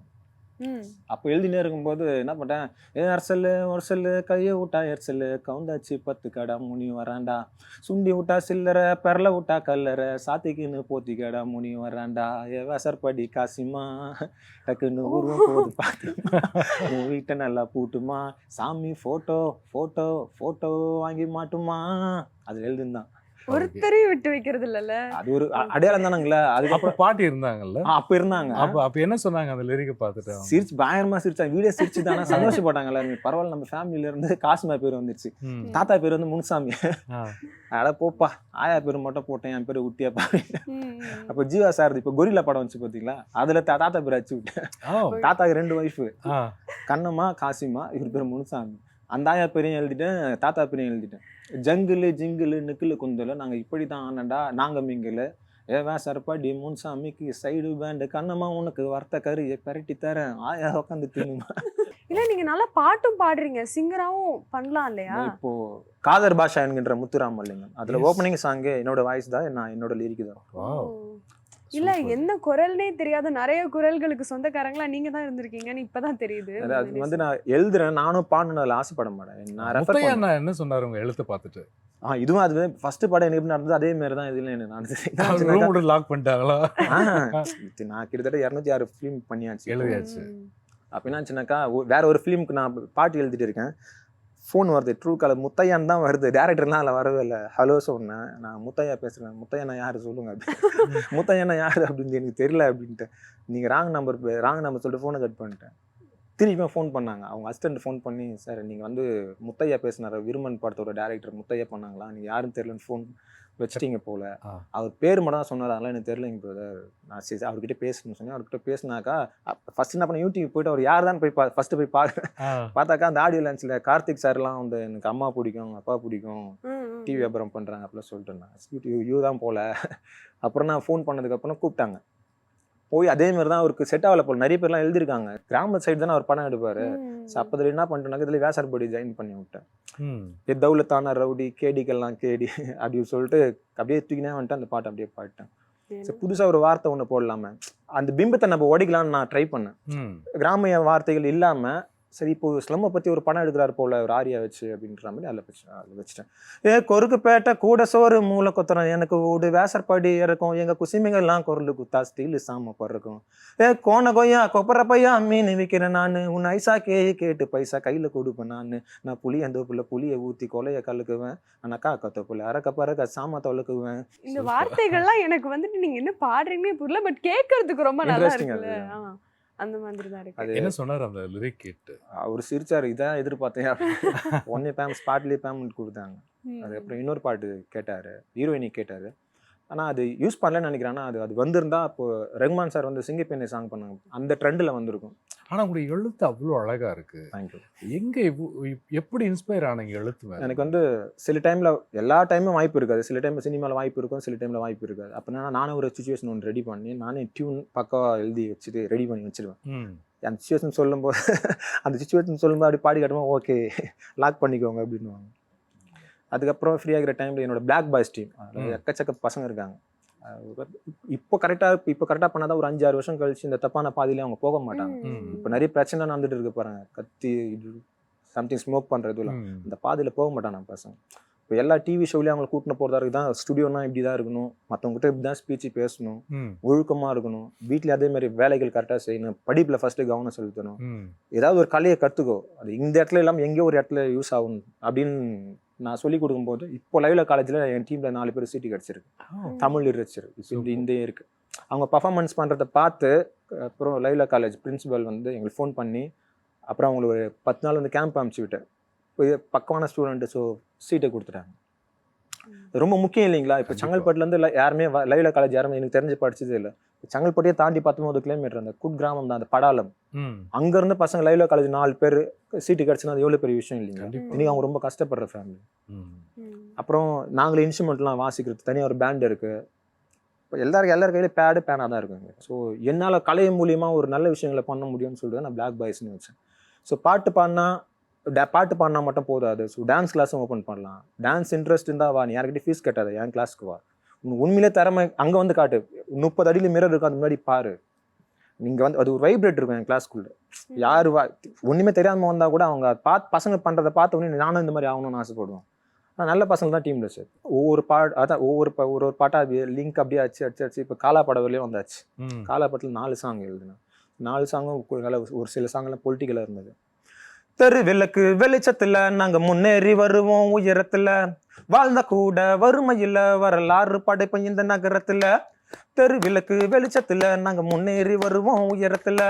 அப்போ எழுதினே இருக்கும்போது என்ன பண்ணிட்டேன், ஒரு செல்லு கையை விட்டா எர்சல்லு கவுந்தாச்சு 10 கடா முனி வராண்டா சுண்டி விட்டா சில்லறை பெரல விட்டா கல்லறை சாத்திக்குன்னு போத்தி கடா முனி வராண்டா வேசற்படி காசிமா டக்குன்னு உருவம் போது பார்த்துமா உன் வீட்டை நல்லா பூட்டுமா சாமி ஃபோட்டோ வாங்கி மாட்டுமா. அது எழுதுந்தான். ஒருத்தரையும் விட்டு வைக்கிறது இல்லல்ல. அது ஒரு அடையாளம் தானுங்களா. அதுக்கப்புறம் பாட்டி இருந்தாங்கல்ல, அப்ப இருந்தாங்க. அப்ப என்ன சொன்னாங்க அந்த லிரிக்கை பார்த்துட்டு? சிரிச்சு பயங்கரமா சிரிச்சாங்க. வீடியோ சிரிச்சு தானே சந்தோஷப்பட்டாங்கல்ல. பரவாயில்ல நம்ம ஃபேமிலில இருந்து காசிமா பேர் வந்துருச்சு. தாத்தா பேர் வந்து முனுசாமி. அட போப்பா ஆயா பேர் மட்டும் போட்டேன், என் பேரு உட்டியாப்பா. அப்ப ஜீவா சார் இப்போ கொரில்லா படம் வந்துச்சு பாத்தீங்களா, அதுல தாத்தா பேர் அச்சு விட்டேன். தாத்தாக்கு 2 ஒய்ஃபு, கண்ணம்மா காசிமா, இவர் பேர் முனுசாமி. அந்த ஆயா பேரையும் எழுதிட்டேன், தாத்தா பேரையும் எழுதிட்டேன். ஜங்கிலு ஜிங்கிலு நிக்கிலு குந்தல நாங்க இப்படி தான் ஆனண்டா நாங்க மிங்கிலு சரப்பாடி முன்சாமிக்கு சைடு பேண்டு கண்ணம்மா உனக்கு வர்த்த கறியை பரட்டி தரேன் ஆயா உட்காந்து தின்னுமா. இல்ல நீங்க நல்லா பாட்டும் பாடுறீங்க, சிங்கராவும் பண்ணலாம் இல்லையா? இப்போ காதர் பாஷா என்கின்ற முத்துராமலிங்கம் அதுல ஓப்பனிங் சாங்கே என்னோட வாய்ஸ் தான், நான் என்னோட லிரிக்கு தான். இல்ல என்ன குரல்னே தெரியாத நிறைய குரல்களுக்கு சொந்தக்காரங்களா நீங்க தான் இருந்திருக்கீங்கன்னு இப்பதான் தெரியுது. அது வந்து நான் எழுதுறேன், நானும் பாடணும்னு ஆசைப்பட மாட்டேன். நான் என்ன சொன்னாரு உங்க எழுத்து பார்த்துட்டு? இதுவும் அது ஃபர்ஸ்ட் படம் எனக்கு எப்படி நடந்தது அதே மாதிரி தான் இதுல என்ன லாக் பண்ணிட்டாங்களா? நான் கிட்டத்தட்ட 206 ஃபிலிம் பண்ணியாச்சு, எழுதியாச்சு. அப்ப என்னாச்சுனாக்கா வேற ஒரு ஃபிலிமுக்கு நான் பாட்டு எழுதிட்டு இருக்கேன். ஃபோன் வருது, ட்ரூ காலர் முத்தையான்னு தான் வருது, டேரக்டர்லாம் அதில் வரவே இல்லை. ஹலோ சொன்னேன், நான் முத்தையா பேசுகிறேன். முத்தையண்ணா யார் சொல்லுங்க அப்படின்னு. முத்தையண்ணா யார் அப்படின்னு எனக்கு தெரியல அப்படின்ட்டு. நீங்கள் ராங் நம்பர் சொல்லிட்டு ஃபோனை கட் பண்ணிட்டேன். திருப்பியும் ஃபோன் பண்ணாங்க, அவங்க அசிஸ்டன்ட் ஃபோன் பண்ணி, சார் நீங்கள் வந்து முத்தையா பேசினார், விருமன் படத்தோட டேரக்டர் முத்தையா பண்ணாங்களா, நீங்கள் யாருன்னு தெரியலன்னு ஃபோன் வச்சுட்டீங்க போல. அவர் பேர் மட்டும் தான் சொன்னார், அதெல்லாம் எனக்கு தெரியலைங்க பிரதர். நான் சரி அவர்கிட்ட பேசணும்னு சொன்னேன். அவர்கிட்ட பேசினாக்கா ஃபர்ஸ்ட் என்ன பண்ண, யூடியூப் போயிட்டு அவர் யார் தான் போய் ஃபர்ஸ்ட் போய் பார்த்தாக்கா அந்த ஆடியோ லான்ச்சில் கார்த்திக் சார்லாம் வந்து எனக்கு அம்மா பிடிக்கும் அப்பா பிடிக்கும் டிவி வியாபாரம் பண்ணுறாங்க அப்படிலாம் சொல்லிட்டு நான் யூ தான் போல. அப்புறம் நான் ஃபோன் பண்ணதுக்கப்புறம் கூப்பிட்டாங்க போய், அதே மாதிரி தான் அவருக்கு செட் ஆகல போல. நிறைய பேர்லாம் எழுதிருக்காங்க, கிராம சைடு தானே அவர் படம் எடுப்பாரு. அப்போ என்ன பண்ணிட்டேனாக்க இதில் வேசர்படி ஜாயின் பண்ணி விட்டேன். தௌலத்தான ரவுடி கேடிக்கெல்லாம் கேடி அப்படின்னு சொல்லிட்டு அப்படியே தூக்கினே வந்துட்டு அந்த பாட்டை அப்படியே பாடிட்டேன். சரி புதுசாக ஒரு வார்த்தை ஒன்று போடலாம, அந்த பிம்பத்தை நம்ம உடைக்கலான்னு நான் ட்ரை பண்ணேன். கிராமிய வார்த்தைகள் இல்லாமல் சரி இப்போ ஸ்லம்மை பற்றி ஒரு படம் எடுக்கிறாரு போல ஒரு ஆரியா வச்சு அப்படின்ற மாதிரி அதில் வச்சுட்டேன். கொருக்குப்பேட்டை கூட சோறு மூளை கொத்துறோம், எனக்கு வீடு வேசற்படி இருக்கும், எங்கள் குசிமிங்கெல்லாம் குரல் குத்தா ஸ்டீலு சாம பறக்கும். கோண கொய்யா கொப்பரை பையா மீன் விற்கிறேன் நான், உன் ஐசா கேட்டு பைசா கையில் கொடுப்பேன் நான் புளியந்தோப்புல புளியை ஊற்றி கொலையை கலக்குவேன், ஆனால் காக்கத்தோப்புல அறக்க பறக்க சாம தொலைக்குவேன். இந்த வார்த்தைகள்லாம் எனக்கு வந்துட்டு நீங்க என்ன பாடுறீங்கன்னே புரியல, பட் கேட்கறதுக்கு ரொம்ப நல்லா இருக்கு. அந்த மாதிரி தான் இருக்கு. என்ன சொன்னார் அந்த லிரிக் கேட்டு? அவர் சிரிச்சாரு, இதான் எதிர்பார்த்தேன். ஒன்னே ஸ்பாட்லேயே பேமெண்ட் கொடுத்தாங்க. அதுக்கப்புறம் இன்னொரு பாட்டு கேட்டாரு, ஹீரோயினி கேட்டாரு, ஆனால் அது யூஸ் பண்ணலன்னு நினைக்கிறேன். ஆனால் அது வந்திருந்தா இப்போ ரஹ்மான் சார் வந்து சிங்கப்பெண்ணை சாங் பண்ணாங்க, அந்த ட்ரெண்டில் வந்திருக்கும். ஆனால் உங்களுடைய எழுத்து அவ்வளோ அழகாக இருக்குது. தேங்க்யூ. எங்கே எப்படி இன்ஸ்பயர் ஆனீங்க எழுத்து மேலே? எனக்கு வந்து சில டைமில் எல்லா டைமும் வாய்ப்பு இருக்காது. சில டைமில் சினிமாவில் வாய்ப்பு இருக்கும், சில டைமில் வாய்ப்பு இருக்காது. அப்படின்னா நானே ஒரு சுச்சுவேஷன் ஒன்று ரெடி பண்ணி நானே டியூன் பக்காவாக எழுதி வச்சுட்டு ரெடி பண்ணி வச்சுருவேன். அந்த சுச்சுவேஷன் சொல்லும்போது அந்த சுச்சுவேஷன் சொல்லும்போது அப்படி பாடி காட்டும்போது ஓகே லாக் பண்ணிக்கோங்க அப்படின்னுவாங்க. அதுக்கப்புறம் ஃப்ரீ ஆகிற டைமில் என்னோட பிளாக் பாய்ஸ் டீம் எக்கச்சக்க பசங்க இருக்காங்க. இப்போ கரெக்டாக பண்ணாதான் ஒரு 5-6 வருஷம் கழிச்சு இந்த தப்பான பாதையில அவங்க போக மாட்டாங்க. இப்போ நிறைய பிரச்சனை நடந்துட்டு இருக்கு பாருங்க, கத்தி சம்திங் ஸ்மோக் பண்ணுறதுலாம் இந்த பாதையில் போக மாட்டாங்க பசங்க. இப்போ எல்லா டிவி ஷோலையும் அவங்களை கூட்டின்னு போகிறதா இருக்குது தான். ஸ்டுடியோனா இப்படி தான் இருக்கணும், மற்றவங்ககிட்ட இப்படி தான் ஸ்பீச்சு பேசணும், ஒழுக்கமாக இருக்கணும், வீட்டில் அதே மாதிரி வேலைகள் கரெக்டாக செய்யணும், படிப்பில் ஃபஸ்ட்டு கவனம் செலுத்தணும், ஏதாவது ஒரு கலையை கற்றுக்கோ, அது இந்த இடத்துல இல்லாமல் எங்கேயோ ஒரு இடத்துல யூஸ் ஆகணும் அப்படின்னு நான் சொல்லிக் கொடுக்கும்போது இப்போ லைவ்ல காலேஜில் என் டீமில் 4 பேர் சீட்டு கிடச்சிருக்கு. தமிழ் லிட்ரேச்சர் இந்த இருக்குது. அவங்க பர்ஃபார்மன்ஸ் பண்ணுறதை பார்த்து அப்புறம் லைவ்ல காலேஜ் பிரின்சிபல் வந்து எங்களுக்கு ஃபோன் பண்ணி அப்புறம் அவங்களுக்கு ஒரு 10 நாள் வந்து கேம்ப் அனுப்பிச்சி விட்டேன். இப்போ பக்கமான ஸ்டூடெண்ட்டு ஸோ சீட்டை கொடுத்துட்டாங்க. ரொம்ப முக்கியம் இல்லைங்களா? இப்போ செங்கல்பட்டுலேருந்து யாருமே லைவ்ல காலேஜ் யாருமே எனக்கு தெரிஞ்சு படிச்சதே இல்லை. செங்கல்பட்டையே தாண்டி 19 கிலோமீட்டர் அந்த குட் கிராமம் தான், அந்த படாலம். அங்கேருந்து பசங்க லைவ்ல காலேஜ் 4 பேர் சீட்டு கிடச்சுன்னா அது எவ்வளோ பெரிய விஷயம் இல்லைங்களா? இன்னைக்கு அவங்க ரொம்ப கஷ்டப்படுற ஃபேமிலி. அப்புறம் நாங்களே இன்ஸ்ட்ருமெண்ட்லாம் வாசிக்கிறது தனியாக ஒரு பேண்ட் இருக்குது. இப்போ எல்லார் கையில பேனாக தான் இருக்குங்க. ஸோ என்னால் கலை மூலியமாக ஒரு நல்ல விஷயங்களை பண்ண முடியும்னு சொல்லிட்டு நான் பிளாக் பாய்ஸ்னு வச்சேன். ஸோ பாட்டு பாடினா மட்டும் போதாது. ஸோ டான்ஸ் கிளாஸும் ஓப்பன் பண்ணலாம். டான்ஸ் இன்ட்ரெஸ்ட் இருந்தால் வா, நீ யார்கிட்ட ஃபீஸ் கட்டாத, என் கிளாஸ்க்கு வா, உண்மையிலே திறமை அங்கே வந்து காட்டு. 30 அடியில் மிரர் இருக்கும், அது முன்னாடி பாரு. நீங்கள் வந்து அது ஒரு வைப்ரேட் இருக்கும் என் கிளாஸ்க்குள்ள. யார் ஒன்றுமே தெரியாமல் வந்தால் கூட அவங்க பசங்க பண்ணுறதை பார்த்த உடனே நானும் இந்த மாதிரி ஆகணும்னு ஆசைப்படுவோம். ஆனால் நல்ல பசங்க தான் டீமில் சார். ஒவ்வொரு பாட்டாக லிங்க் அப்படியே அடிச்சு இப்போ காலா படவர்லேயே வந்தாச்சு. காலா படத்தில் 4 சாங் எழுதுனேன். 4 சாங்கும் நல்ல ஒரு சில சாங்கெல்லாம் பொலிட்டிக்கலாக இருந்தது. தெரு விளக்கு வெளிச்சத்துல நாங்க முன்னேறி வருவோம் உயரத்துல, வாழ்ந்த கூட வறுமையில வரலாறு படைப்போம் இந்த நகரத்துல. தெரு விளக்கு வெளிச்சத்துல நாங்க முன்னேறி வருவோம் உயரத்துல,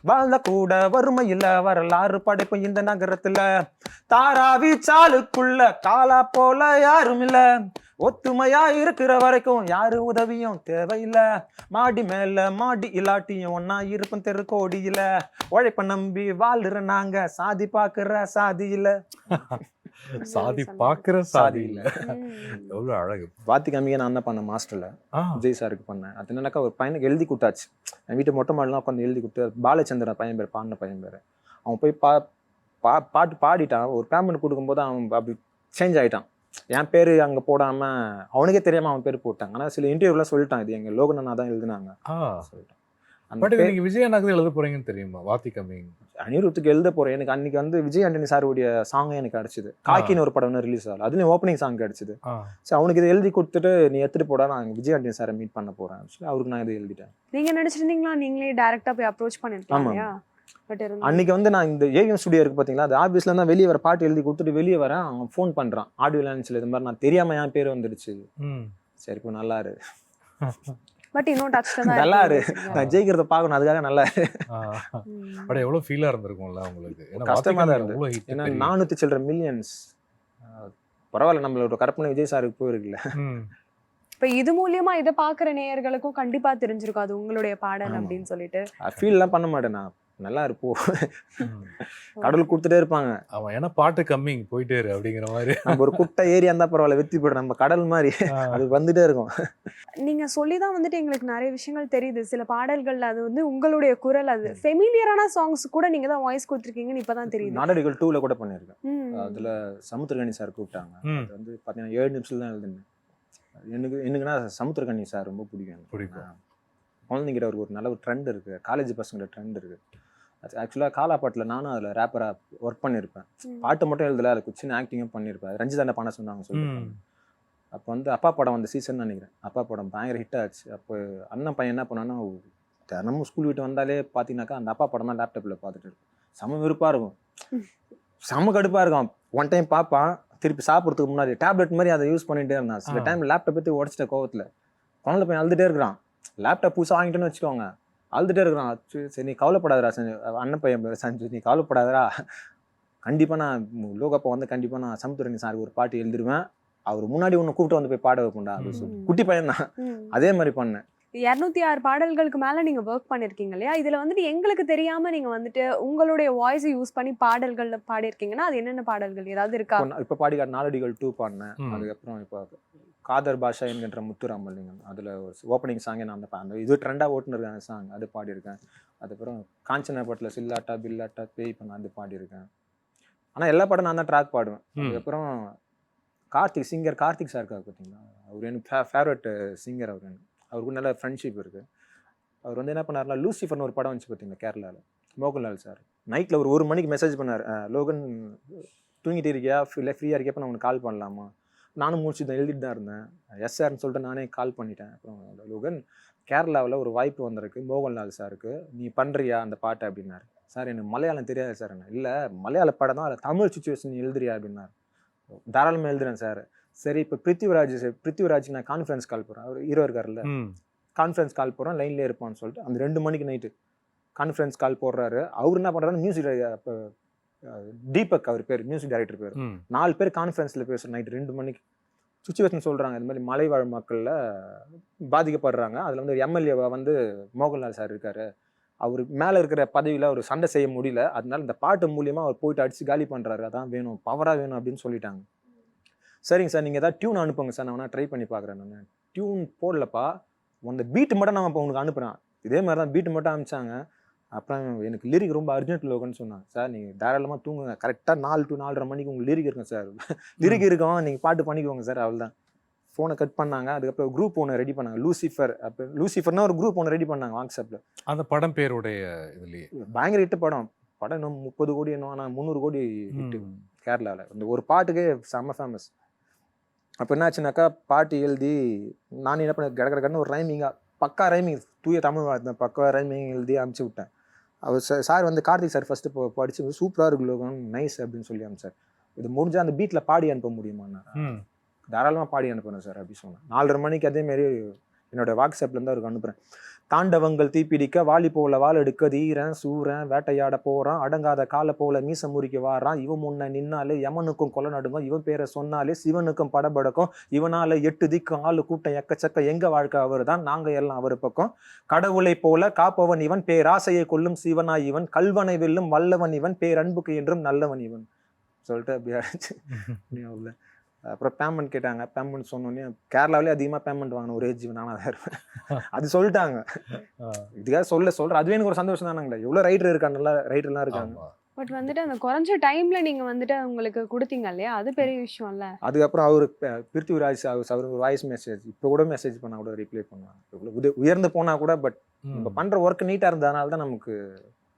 வாழ்ந்த கூட வறுமையில வரலாறு படைப்போம் இந்த நகரத்துல. தாராவி சாலுக்குள்ள காலா போல யாரும் இல்ல, ஒத்துமையா இருக்கிற வரைக்கும் யாரு உதவியும் தேவையில்லை. மாடி மேல மாடி இல்லாட்டியும் ஒன்னா இருப்போம் தெரு கோடியில, உழைப்ப நம்பி வாழ்ற நாங்க சாதி பாக்குற சாதி இல்ல. சாதி பாக்குற சாதி இல்ல. எவ்வளவு அழகு. வாத்தி காமிக்க நான் தான் பண்ணேன் மாஸ்டர்ல, விஜய் சாருக்கு பண்ணேன். அது என்னன்னாக்கா ஒரு பையனுக்கு எழுதி கொடுத்தாச்சு. என் வீட்டு மொட்டை மாடலாம் உட்காந்து எழுதி கொடுத்து, பாலச்சந்திரன் பையன் பேர், பாடின பையன் பேர். அவன் போய் பாட்டு பாடிட்டான். ஒரு பேமெண்ட் கொடுக்கும்போது அவன் அப்படி சேஞ்ச் ஆகிட்டான். என் பேர் அங்கே போடாமல் அவனுக்கே தெரியாமல் அவன் பேர் போட்டாங்க. ஆனால் சில இன்டர்வியூலாம் சொல்லிட்டான், இது எங்கள் லோகனா தான் எழுதுனாங்க சொல்லிட்டான். நீங்கள் விஜய் அண்ணாக்கு எழுத போறீங்கன்னு தெரியுமா? வாத்தி கம்மிங் அனிருத்துக்கு எழுத போகிறேன். எனக்கு அன்னைக்கு வந்து விஜய் ஆண்டனி சாருடைய சாங்கே எனக்கு கிடச்சிது. காக்கின்னு ஒரு படம் ரிலீஸ் ஆகல, அதுலேயும் ஓப்பனிங் சாங் கிடச்சிது. ஸோ அவனுக்கு இதை எழுதி கொடுத்துட்டு நீ எடுத்துகிட்டு போடா, நான் விஜய் ஆண்டனி சாரை மீட் பண்ண போகிறேன் சொல்லி அவருக்கு நான் இதை எழுதிட்டேன். நீங்கள் நினச்சிருந்தீங்களா நீங்களே டேரெக்டாக போய் அப்ரோச் பண்ணிருக்கீங்க? அன்னைக்கு வந்து நான் இந்த ஏவிஎம் ஸ்டுடியோ இருக்கு பார்த்தீங்களா, அது ஆஃபீஸ்ல தான் வெளியே வர பாட்டு எழுதி கொடுத்துட்டு வெளியே வரேன். அவன் ஃபோன் பண்ணுறான், ஆடியோ லான்ச்சில் இது மாதிரி நான் தெரியாமல் என் பேர் வந்துடுச்சு. சரி இப்போ நல்லா இரு, பட் இன்னும் டச் தான் நல்லா இரு, நான் ஜெயிக்கிறத பார்க்கணும், அதுக்காக நல்லா இரு. பட் எவ்வளோ ஃபீலாக இருந்திருக்கும்ல உங்களுக்கு? கஷ்டமாக தான் இருந்தது. ஏன்னா 400 சில்லற மில்லியன்ஸ். பரவாயில்ல, நம்மளோட கற்பனை விஜய் சாருக்கு போயிருக்குல்ல. இப்போ இது மூலியமா இதை பார்க்குற நேயர்களுக்கும் கண்டிப்பா தெரிஞ்சிருக்கும் அது உங்களுடைய பாடல் அப்படின்னு சொல்லிட்டு. ஃபீல்லாம் பண்ண மாட்டேன் நான், நல்லா இருப்போம், கடவுள் கொடுத்துட்டே இருப்பாங்க. அவன் ஏன்னா பாட்டு கம்மிங் போயிட்டே இரு அப்படிங்கிற மாதிரி. நம்ம ஒரு குட்டை ஏரியா இருந்தா பரவாயில்ல, வெற்றி போய்டும், நம்ம கடல் மாதிரி அது வந்துட்டே இருக்கும். நீங்க சொல்லிதான் வந்துட்டு எங்களுக்கு நிறைய விஷயங்கள் தெரியுது. சில பாடல்கள்ல அது வந்து உங்களுடைய குரல், அது ஃபெமிலியரான சாங்ஸ் கூட நீங்க தான் வாய்ஸ் கொடுத்துருக்கீங்கன்னு இப்பதான் தெரியுது. நாடோடிகள் 2ல கூட பண்ணியிருக்கேன். அதுல சமுத்திரகனி சார் கூப்பிட்டாங்க. அது வந்து பாத்தீங்கன்னா 7 நிமிஷத்துல தான் எழுதுனேன். எனக்குன்னா சமுத்திரகனி சார் ரொம்ப பிடிக்கும். குழந்தைங்கிட்ட ஒரு நல்ல ஒரு ட்ரெண்ட் இருக்கு, காலேஜ் பசங்கிட்ட ட்ரெண்ட் இருக்கு. அது ஆக்சுவலாக காலாப்பாட்டில் நானும் அதில் ரேப்பராக ஒர்க் பண்ணியிருப்பேன். பாட்டு மட்டும் எழுதலை, அதுக்கு சின்ன ஆக்டிங்கும் பண்ணியிருப்பேன். ரஞ்சிதாண்ட பண்ண சொன்னாங்க சொல்லிட்டு. அப்போ வந்து அப்பா படம் வந்து சீசன் நினைக்கிறேன். அப்பா படம் பயங்கர ஹிட் ஆச்சு. அப்போ அண்ணன் பையன் என்ன பண்ணான்னா, தினமும் ஸ்கூல் விட்டு வந்தாலே பார்த்தீங்கன்னாக்கா அந்த அப்பா படம் தான் லேப்டாப்பில் பார்த்துட்டு இருக்கும். செம விருப்பாக இருக்கும், செம கடுப்பாக இருக்கும். ஒன் டைம் பார்ப்பான், திருப்பி சாப்பிட்றதுக்கு முன்னாடி டேப்லெட் மாதிரி அதை யூஸ் பண்ணிகிட்டே இருந்தான். சில டைம் லேப்டாப் பற்றி உடச்சிட்ட கோவத்தில் குழந்தை பையன் அழுதுகிட்டே இருக்கிறான். லேப்டாப் புதுசாக வாங்கிட்டேன்னு வச்சுக்கோங்க, அழுதுகிட்டே இருக்கிறான். சரி நீ கவலைப்படாதரா அண்ணன் பையன் சஞ்சு, நீ கவலைப்படாதரா, கண்டிப்பாக நான் லோகப்போ வந்து கண்டிப்பாக நான் சமுத்திரகனி சாருக்கு ஒரு பாட்டு எழுதிடுவேன், அவர் முன்னாடி ஒன்று கூப்பிட்டு வந்து போய் பாட வைப்போம்டா அது குட்டி பையன் தான், அதே மாதிரி பண்ணேன். 206 பாடல்களுக்கு மேல நீங்க ஒர்க் பண்ணிருக்கீங்க இல்லையா? இதுல வந்துட்டு எங்களுக்கு தெரியாம நீங்க வந்துட்டு உங்களுடைய வாய்ஸ் யூஸ் பண்ணி பாடல்கள்ல பாடியிருக்கீங்கன்னா அது என்னென்ன பாடல்கள் ஏதாவது இருக்கா? இப்போ பாடிக்கார் நாலடிகள் 2 பாடினேன். அதுக்கப்புறம் இப்போ காதர் பாஷா என்கின்ற முத்துராமலிங்கம் அதில் ஓப்பனிங் சாங்கே நான் அந்த இது ட்ரெண்டாக ஓட்டுனிருக்கேன் சாங், அது பாடியிருக்கேன். அதுக்கப்புறம் காஞ்சனா பாட்டில் சில்லாட்டா பில்லாட்டா பேய் பண்ண அது பாடியிருக்கேன். ஆனால் எல்லா பாட்டும் நான் தான் ட்ராக் பாடுவேன். அதுக்கப்புறம் சிங்கர் கார்த்திக் சார் இருக்காரு பார்த்தீங்களா, அவர் எனக்கு ஃபேவரட் சிங்கர். அவருக்கு நல்ல ஃப்ரெண்ட்ஷிப் இருக்குது. அவர் வந்து என்ன பண்ணார்னா லூசிஃபர்னு ஒரு படம் வந்துச்சு பார்த்தீங்களா கேரளாவில், மோகன்லால் சார் நைட்டில் ஒரு 1 மணிக்கு மெசேஜ் பண்ணார், லோகன் தூங்கிட்டு இருக்கியா, இல்லை ஃப்ரீயாக இருக்கியப்போ நான் உனக்கு கால் பண்ணலாமா? நானும் முடிச்சு தான் எழுதிட்டு தான் இருந்தேன். எஸ் சார்னு சொல்லிட்டு நானே கால் பண்ணிட்டேன். அப்புறம் லோகன் கேரளாவில் ஒரு வாய்ப்பு வந்திருக்கு மோகன்லால் சாருக்கு, நீ பண்ணுறியா அந்த பாட்டை அப்படின்னாரு. சார் எனக்கு மலையாளம் தெரியாது சார். என்ன இல்லை மலையாள படம் தான், அதில் தமிழ் சுச்சுவேஷன் எழுதுறியா அப்படின்னாரு. தாராளமாக எழுதுறேன் சார். சரி இப்போ பிருத்திவிராஜுக்கு நான் கான்ஃபரன்ஸ் கால் போகிறேன், அவர் ஹீரோ இருக்கார்ல, கான்ஃபரன்ஸ் கால் போகிறேன் லைன்லேயே இருப்பான்னு சொல்லிட்டு அந்த 2 மணிக்கு நைட்டு கான்ஃபரன்ஸ் கால் போடுறாரு. அவர் என்ன பண்ணுறாரு, மியூசிக் இப்போ தீபக் அவர் பேர், மியூசிக் டைரக்டர் பேர், 4 பேர் கான்ஃபரன்ஸில் பேசுகிறேன் நைட்டு 2 மணிக்கு. சுச்சுவேஷன் சொல்கிறாங்க, இந்த மாதிரி மலைவாழ் மக்களில் பாதிக்கப்படுறாங்க, அதில் வந்து ஒரு எம்எல்ஏவை வந்து மோகன்லால் சார் இருக்கார், அவர் மேலே இருக்கிற பதவியில் அவர் சண்டை செய்ய முடியல, அதனால இந்த பாட்டு மூலியமாக அவர் போயிட்டு அடித்து காலி பண்ணுறாரு, அதான் வேணும் பவராக வேணும் அப்படின்னு சொல்லிட்டாங்க. சரிங்க சார் நீங்கள் ஏதாவது டியூன் அனுப்புங்க சார், நான் வேணா ட்ரை பண்ணி பார்க்குறேன். நான் டியூன் போடலப்பா, அந்த பீட்டு மட்டும் நான் இப்போ உங்களுக்கு அனுப்புகிறேன். இதே மாதிரி தான் பீட்டு மட்டும் அனுப்பிச்சாங்க. அப்புறம் எனக்கு லிரிக் ரொம்ப அர்ஜென்ட் லோகன்னு சொன்னாங்க. சார் நீங்கள் தாராளமாக தூங்குங்க, கரெக்டாக 4 to 4:30 மணிக்கு உங்களுக்கு லிரிக் இருக்கும் சார், லிரிக் இருக்கும், நீங்கள் பாட்டு பண்ணிக்கோங்க சார். அவள் தான் ஃபோனை கட் பண்ணாங்க. அதுக்கப்புறம் குரூப் ஒன்று ரெடி பண்ணாங்க, லூசிஃபர். அப்போ லூசிஃபர்னா ஒரு குரூப் ஒன்று ரெடி பண்ணாங்க வாட்ஸ்அப்பில். அந்த படம் பேருடைய இதுலேயே பயங்கர ஹிட்டு படம் இன்னும் 30 கோடி இன்னும், ஆனால் 300 கோடி ஹிட்டு கேரளாவில். இந்த ஒரு பாட்டுக்கே செம்ம ஃபேமஸ். அப்போ என்னாச்சுனாக்கா பாட்டு எழுதி நான் என்ன பண்ண கடற்கடன்னு ஒரு ரைமிங்காக பக்கா ரைமிங், தூய தமிழ் வாழ்த்தேன், பக்கா ரைமிங் எழுதி அனுப்பிச்சி விட்டேன். அவர் சார் வந்து கார்த்திக் சார் ஃபஸ்ட்டு படிச்சு சூப்பராக இருக்கு லோகன், நைஸ் அப்படின்னு சொல்லி அனுப்பிச்சார். இது முடிஞ்சால் அந்த பீட்டில் பாடி அனுப்ப முடியுமாண்ணா? தாராளமாக பாடி அனுப்புகிறேன் சார் அப்படி சொன்னேன். 4:30 மணிக்கு அதேமாரி என்னோட வாட்ஸ்அப்லேருந்து அவருக்கு அனுப்புகிறேன். தாண்டவங்கள் தீப்பிடிக்க வாலி போல வால் எடுக்க தீரன் சூரன் வேட்டையாட போகிறான், அடங்காத காலை போல மீச முறிக்க வாரான், இவன் முன்ன நின்னாலே யமனுக்கும் கொலை நடுங்கும், இவன் பேரை சொன்னாலே சிவனுக்கும் படபடக்கும், இவனால 8 திக்கும் ஆளு கூட்டம் எக்கச்சக்க, எங்க வாழ்க்கை அவர் தான், நாங்கள் எல்லாம் அவர் பக்கம், கடவுளை போல காப்பவன் இவன், பேராசையை கொல்லும் சிவனாய் இவன், கல்வனை வெல்லும் வல்லவன் இவன், பேரன்புக்கு என்றும் நல்லவன் இவன் சொல்லிட்டு அப்படி ஆச்சு. அப்புறம் பேமெண்ட் கேட்டாங்க. பேமெண்ட் சொன்னோன்னே கேரளாவிலே அதிகமாக பேமெண்ட் வாங்கின ஒரே ஜீவன் நானாக தான் இருப்பேன். அது சொல்லிட்டாங்க. இதுக்காக சொல்கிறேன். அதுவே எனக்கு ஒரு சந்தோஷம் தானாங்களே, எவ்வளோ ரைட்டர் இருக்காங்க, நல்லா ரைட்டர்லாம் இருக்காங்க. பட் வந்துட்டு அந்த குறைஞ்ச டைம்ல நீங்க வந்துட்டு உங்களுக்கு கொடுத்தீங்க இல்லையா, அது பெரிய விஷயம் இல்ல. அதுக்கப்புறம் அவரு பிருத்திவிராஜ் அவர் ஒரு வாய்ஸ் மெசேஜ் இப்போ கூட மெசேஜ் பண்ணால் கூட ரிப்ளை பண்ணுவாங்க. உயர்ந்து போனால் கூட பட் நம்ம பண்ணுற ஒர்க் நீட்டாக இருந்ததுனால தான் நமக்கு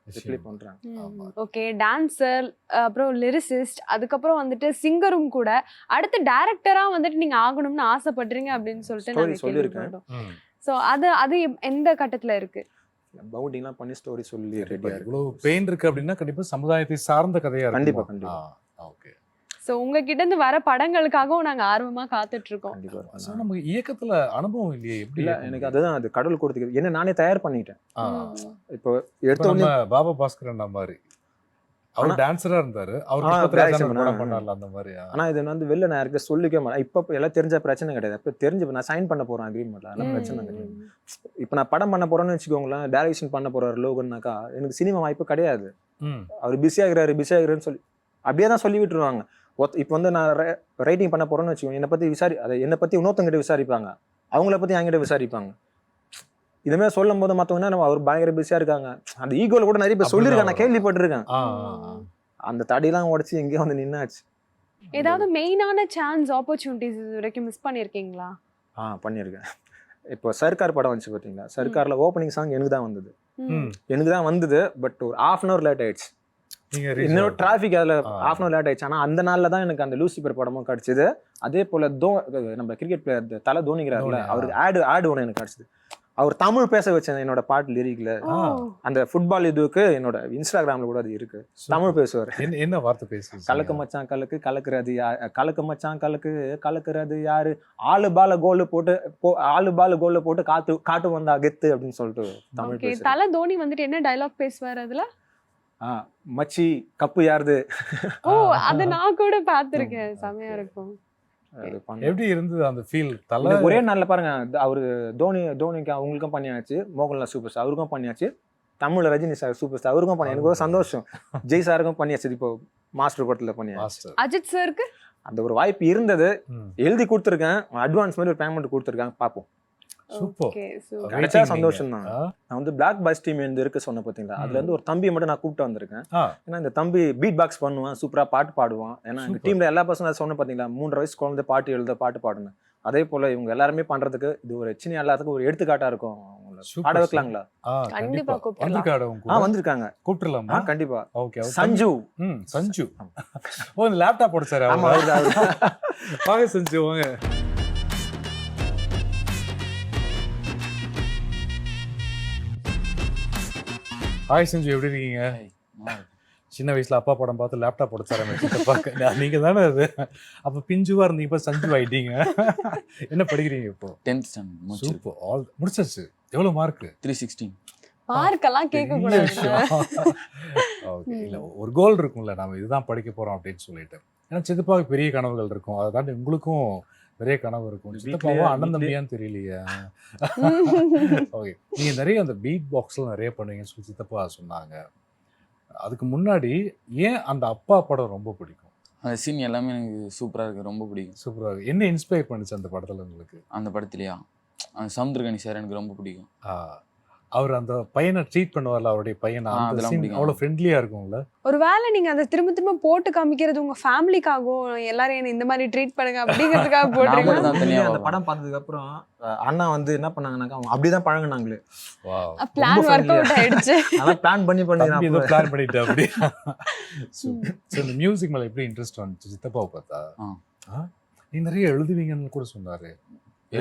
ரிப்ளை பண்றாங்க. ஓகே, டான்சர், அப்புறம் லிரிசிஸ்ட், அதுக்கப்புறம் வந்துட்டு சிங்கரும் கூட. அடுத்து டைரக்டரா வந்துட்டு நீங்க ஆகணும்னு ஆசைப்படுறீங்க அப்படின்னு சொல்லிட்டு நான் சொல்லியிருக்கேன். ஸோ அது எந்த கட்டத்துல இருக்கு? பவுண்டிங்லாம் பண்ணி ஸ்டோரி சொல்லி ரெடியா இருக்கு. இவ்வளவு பெயின் இருக்கு அப்படின்னா கண்டிப்பா சமுதாயத்தை சார்ந்த கதையா இருக்கு. கண்டிப்பா கண்டிப்பா. ஓகே. ஸோ உங்ககிட்ட இருந்து வர படங்களுக்காகவும் நாங்க ஆர்வமா காத்துட்டு இருக்கோம். நமக்கு இயக்கத்துல அனுபவம் இல்லையே, எப்படி? எனக்கு அதுதான், அது கடவுள் கொடுத்துருக்கு. என்ன நானே தயார் பண்ணிட்டேன். இப்போ எடுத்த பாபா பாஸ்கரன் மாதிரி அவர் டான்சரா இருந்தாரு, அவர் பண்ணார்ல அந்த மாதிரி. ஆனா இது வந்து வெளில நான் யாருக்கு சொல்லிக்க மாட்டேன். இப்போ எல்லாம் தெரிஞ்ச பிரச்சனை கிடையாது. இப்போ தெரிஞ்சு நான் சைன் பண்ண போறேன் அக்ரிமெண்ட்ல, அதெல்லாம் பிரச்சனை கிடையாது. இப்போ நான் படம் பண்ண போறேன்னு வச்சுக்கோங்களேன், டைரக்ஷன் பண்ண போறாரு லோகன்னாக்கா எனக்கு சினிமா வாய்ப்பு கிடையாது. அவர் பிஸியாகிறாருன்னு சொல்லி அப்படியே தான் சொல்லி விட்டுருவாங்க. இப்போ வந்து நான் ரைட்டிங் பண்ண போறேன்னு வச்சுக்கோங்க, என்னை பத்தி இன்னொருத்தங்கிட்ட விசாரிப்பாங்க, அவங்கள பத்தி என்கிட்ட விசாரிப்பாங்க. இதுமே சொல்லும் போது மற்றவங்க அவர் பயங்கர பிஸியா இருக்காங்க, அந்த ஈகோல கூட நிறைய பேர் சொல்லியிருக்காங்க, நான் கேள்விப்பட்டிருக்கேன். அந்த தடியெல்லாம் உடச்சி எங்கேயோ வந்து நின்னாச்சு. ஏதாவது மெயினான சான்ஸ் ஆப்பர்ச்சுனிட்டிஸ் இது வரைக்கும் மிஸ் பண்ணியிருக்கீங்களா? பண்ணியிருக்கேன். இப்போ சர்க்கார் படம் வந்துச்சு பார்த்தீங்களா, சர்க்கார்ல ஓப்பனிங் சாங் எனக்கு தான் வந்தது. பட் ஒரு 1/2 hour லேட் ஆயிடுச்சு. இன்னொரு டிராஃபிக் அதில் 1/2 hour லேட் ஆயிடுச்சு. ஆனால் அந்த நாளில் தான் எனக்கு அந்த லூசிபர் படமும் கிடைச்சிது. அதே போல் நம்ம கிரிக்கெட் பிளேயர் தலை தோனிக்கிறாருல, அவருக்கு ஆடு ஒன்று எனக்கு கிடைச்சிது. அவர் தமிழ் பேச வச்சேன் என்னோட பாட்டு லிரிக்ல. அந்த ஃபுட்பால் இதுக்கு என்னோட இன்ஸ்டாகிராம்ல கூட அது இருக்கு. தமிழ் பேசுவார். என்ன வார்த்தை பேசுவார்? கலக்கு மச்சான் கலக்கு, கலக்குறது கலக்கு மச்சான் கலக்கு, கலக்குறது யாரு, ஆளு பால கோல் போட்டு காட்டு வந்தா கெத்து அப்படின்னு சொல்லிட்டு தமிழ் பேசுவார். தலை தோனி வந்துட்டு என்ன டயலாக் பேசுவார் அதுல? மச்சி கப்பு யாருது. அது நான் கூட பாத்திருக்கேன், செமையா இருக்கும். அது பண்ணோம். எப்படி இருந்தது அந்த ஃபீல்? தலை ஒரே நாள்ல பாருங்க, அவரு தோனிக்கு அவங்களுக்கும் பண்ணியாச்சு, மோகன்லால் சூப்பர் ஸ்டார் அவருக்கும் பண்ணியாச்சு, தமிழ்ல ரஜினி சார் சூப்பர் ஸ்டார் அவருக்கும் பண்ணி, எனக்கு ஒரு சந்தோஷம். ஜெய் சாருக்கும் பண்ணியாச்சு, இப்போ மாஸ்டர் படத்துல பண்ணியாச்சு. மாஸ்டர். அஜித் சாருக்கு அந்த ஒரு வாய்ப்பு இருந்தது, எழுதி கொடுத்துருக்கேன், அட்வான்ஸ் மாதிரி ஒரு பேமெண்ட் கொடுத்துருக்காங்க, பார்ப்போம். சூப்பர். Okay super. கிடைச்சா சந்தோஷம் தான். நான் வந்து பிளாக் பாஸ் டீம் இருக்கு சொன்ன பார்த்தீங்களா, அதுல இருந்து ஒரு தம்பியை மட்டும் நான் கூப்பிட்டு வந்திருக்கேன். ஏன்னா இந்த தம்பி பீட் பாக்ஸ் பண்ணுவான், சூப்பரா பாட்டு பாடுவான். ஏன்னா எங்க டீம்ல எல்லா பசங்க சொன்ன பார்த்தீங்களா, 3 வயசு குழந்தை பாட்டு எழுத பாட்டு பாடுனேன். அதே போல இவங்க எல்லாருமே பண்றதுக்கு இது ஒரு சின்ன எல்லாத்துக்கும் ஒரு எடுத்துக்காட்டா இருக்கும். பாட வைக்கலாங்களா? கண்டிப்பா கூப்பிடலாம். வந்திருக்காங்க, கூப்பிடலாமா? கண்டிப்பா. ஓகே. சஞ்சு. சஞ்சு. ஓ, இந்த லேப்டாப் போட சார். ஆமா, வாங்க சஞ்சு வாங்க. ஹாய் சஞ்சு, எப்படி இருக்கீங்க? சின்ன வயசுல அப்பா படம் பார்த்து லேப்டாப் உடைச்சார நீங்க தானே அது? அப்ப பிஞ்சுவா இருந்தீங்க, இப்ப சஞ்சு ஆயிட்டீங்க. என்ன படிக்கிறீங்க இப்போ? 10th standard super. ஆல் முடிச்சாச்சு. எவ்வளவு மார்க்? 316. மார்க்கெல்லாம் கேட்க கூடாது. ஓகே. இல்ல ஒரு கோல் இருக்கும்ல, நாம இதுதான் படிக்க போறோம் அப்படின்னு சொல்லிட்டு. ஏன்னா சித்தப்பாவுக்கு பெரிய கனவுகள் இருக்கும், அதை தாண்டி உங்களுக்கும் நிறைய கனவு இருக்கும். சித்தப்பாவா அண்ணன் தம்பியான்னு தெரியலையா? ஓகே. நீங்க நிறைய அந்த பீட் பாக்ஸ்ல நிறைய பண்ணுவீங்கன்னு சொல்லி சித்தப்பா சொன்னாங்க. அதுக்கு முன்னாடி ஏன் அந்த அப்பா படம் ரொம்ப பிடிக்கும்? அந்த சீன் எல்லாமே எனக்கு சூப்பராக இருக்குது, ரொம்ப பிடிக்கும். சூப்பரா இருக்கு. என்ன இன்ஸ்பயர் பண்ணுச்சு அந்த படத்துல உங்களுக்கு? அந்த படத்துலையா அந்த சமுத்திரகனி சார் எனக்கு ரொம்ப பிடிக்கும். அவர் அந்த பையனை ட்ரீட் பண்ணுவார்ல, அவருடைய பையனை, அதெல்லாம் பிடிக்கும். அவ்வளோ ஃப்ரெண்ட்லியா இருக்கும்ல. ஒருவேளை நீங்க அதை திரும்ப திரும்ப போட்டு காமிக்கிறது உங்க ஃபேமிலிக்காகவும், எல்லாரும் என்ன இந்த மாதிரி ட்ரீட் பண்ணுங்க அப்படிங்கிறதுக்காக போடுறீங்க? தான் தனியா அந்த படம் பார்த்ததுக்கு அப்புறம் அண்ணா வந்து என்ன பண்ணாங்கன்னா, அவங்க அப்படிதான் பழகுனாங்களே. வாவ். பிளான் ஒர்க் அவுட் ஆயிடுச்சு. அதான் பிளான் பண்ணி தம்பி ஏதோ பிளான் பண்ணிட்டு அப்படி. சோ இந்த மியூசிக் மேல எப்படி இன்ட்ரெஸ்ட் வந்துச்சு சித்தப்பாவை பார்த்தா? நீ நிறைய எழுதுவீங்கன்னு கூட சொன்னாரு.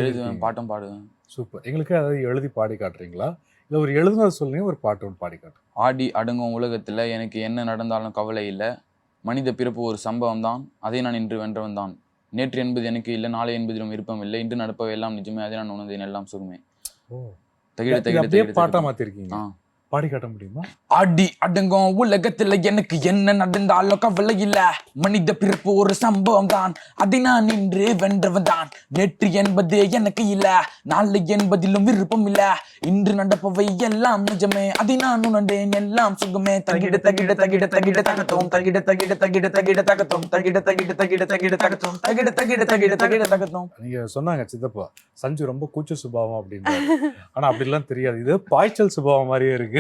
எழுதுவேன், பாட்டும் பாடுவேன். சூப்பர். எங்களுக்கு அதாவது எழுதி பாடி காட்டுறீங்களா? இல்லை ஒரு எழுதுனது சொல்லுங்க, ஒரு பாட்டு ஒன்று பாடி காட்டு. ஆடி அடங்கும் உலகத்தில் எனக்கு என்ன நடந்தாலும் கவலை இல்லை, மனித பிறப்பு ஒரு சம்பவம் தான், அதை நான் இன்று வென்றவன் தான், நேற்று என்பது எனக்கு இல்லை, நாளை என்பதிலும் விருப்பம் இல்லை, இன்று நடப்பவை எல்லாம் நிஜமே, அதை நான் உணர்ந்தேன் எல்லாம் சுகமே. தகிட தகிட தகிட பாட்டா மாத்திருக்கீங்க, பாடி காட்ட முடியுமா? ஆடி அடங்கும் உலகத்துல எனக்கு என்ன நடந்தாலும் கவலை இல்ல, மனித பிறப்பு ஒரு சம்பவம் தான், அதை நான் இன்று வென்றவன் தான், நேற்று என்பது எனக்கு இல்ல, நாளை என்பதிலும் விருப்பம் இல்ல, இன்று நடப்பவை எல்லாம் நிஜமே, அதை நான் உணர்ந்தேன் எல்லாம் சுகமே. தகிட தகிட தகிட தகிட தகத்தோம், தகிட தகிட தகிட தகிட தகத்தோம், தகிட தகிட தகிட தகிட தகத்தோம், தகிட தகிட தகிட தகிட தகத்தோம். நீங்க சொன்னாங்க சித்தப்பா சஞ்சு ரொம்ப கூச்ச சுபாவம் அப்படின்னு, ஆனா அப்படிலாம் தெரியாது, இது பாய்ச்சல் சுபாவம் மாதிரியே இருக்கு.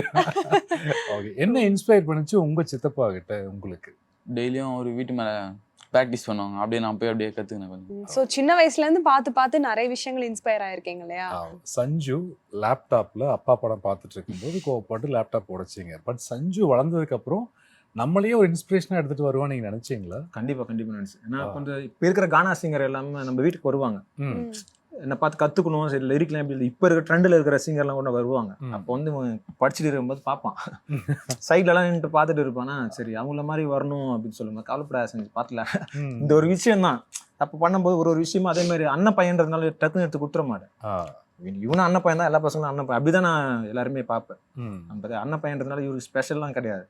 ஓகே. என்ன இன்ஸ்பயர் பண்ணுச்சு உங்க சித்தப்பா கிட்ட உங்களுக்கு? டெய்லியும் ஒரு வீட்டு மேல ப்ராக்டிஸ் பண்ணுவாங்க, அப்படியே நான் போய் அப்படியே கத்துக்கினேன் கொஞ்சம். ஸோ சின்ன வயசுல இருந்து பார்த்து பார்த்து நிறைய விஷயங்கள் இன்ஸ்பயர் ஆயிருக்கீங்க இல்லையா? சஞ்சு லேப்டாப்ல அப்பா படம் பார்த்துட்டு இருக்கும்போது கோவப்பட்டு லேப்டாப் உடைச்சிங்க. பட் சஞ்சு வளர்ந்ததுக்கு அப்புறம் நம்மளையே ஒரு இன்ஸ்பிரேஷனா எடுத்துட்டு வருவான்னு நீங்க நினைச்சீங்களா? கண்டிப்பா கண்டிப்பா நினைச்சேன். ஏன்னா கொஞ்சம் இப்ப இருக்கிற கானா சிங்கர் எல்லாமே நம்ம வீட்டுக்கு வருவாங்க, என்னை பார்த்து கற்றுக்கணும், சரி லிரிக்லாம் எப்படி இப்போ இருக்கிற ட்ரெண்டில் இருக்கிற சிங்கர்லாம் கூட வருவாங்க. அப்போ வந்து படிச்சுட்டு இருக்கும்போது பார்ப்பான், சைட்லலாம் நின்று பார்த்துட்டு இருப்பானா, சரி அவங்கள மாதிரி வரணும் அப்படின்னு சொல்லும்போது கவலைப்படாத செஞ்சு பார்த்துல இந்த ஒரு விஷயம் தான் தப்பு பண்ணும்போது ஒரு விஷயமா அதே மாதிரி அண்ணன் பையன்றதுனால டக்குன்னு எடுத்து கொடுத்துட மாட்டேன். இவனும் அண்ணன் பையன் தான், எல்லா பசங்களும் அண்ணன் பையன் அப்படிதான் நான் எல்லாருமே பார்ப்பேன். நம்ம அண்ணன் பையன்றதுனால இவருக்கு ஸ்பெஷல்லாம் கிடையாது.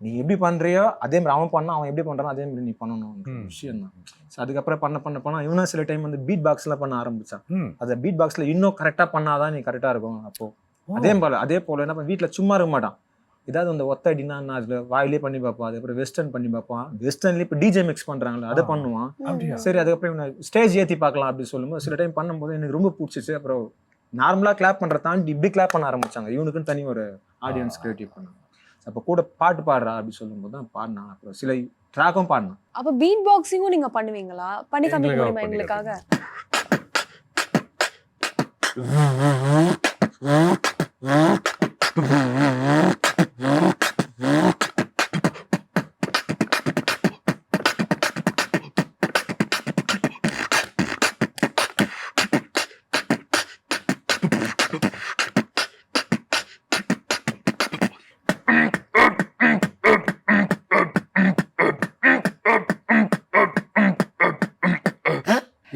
நீ எப்படி பண்ணுறியோ அதே மாதிரி அவன் பண்ணா, அவன் எப்படி பண்ணுறானோ அதே மாதிரி நீ பண்ணணும் விஷயம் தான். ஸோ அதுக்கப்புறம் பண்ண இவனும் சில டைம் வந்து பீட் பாக்ஸ்லாம் பண்ண ஆரம்பிச்சான். அந்த பீட் பாக்ஸில் இன்னும் கரெக்டாக பண்ணாதான் நீ கரெக்டாக இருக்கும். அப்போது அதே போல் என்ன பண்ண வீட்டில் சும்மா இருக்க மாட்டான், ஏதாவது அந்த ஒத்த அடினா நான் அதில் வாயிலே பண்ணி பார்ப்பான், அதுக்கப்புறம் வெஸ்டர்ன் பண்ணி பார்ப்பான், வெஸ்டர்ன்லேயே இப்போ டிஜே மிக்ஸ் பண்ணுறாங்களே அதை பண்ணுவான். சரி அதுக்கப்புறம் இவனை ஸ்டேஜ் ஏற்றி பார்க்கலாம் அப்படின்னு சொல்லும்போது சில டைம் பண்ணும்போது எனக்கு ரொம்ப பிடிச்சிச்சு. அப்புறம் நார்மலாக கிளாப் பண்ணுற தாண்டி இப்படி கிளாப் பண்ண ஆரம்பிச்சாங்க, இவனுக்குன்னு தனி ஒரு ஆடியன்ஸ் கிரியேட்டிவ் பண்ணாங்க. அப்போ கூட பாட்டு பாடுறா அப்படின்னு சொல்லும்போது தான் பாடினான். அப்புறம் சில ட்ராக்கும் பாடினான். அப்போ பீட் பாக்ஸிங்கும் நீங்க பண்ணுவீங்களா? பண்ணி காமிக்க முடியுமா எங்களுக்காக?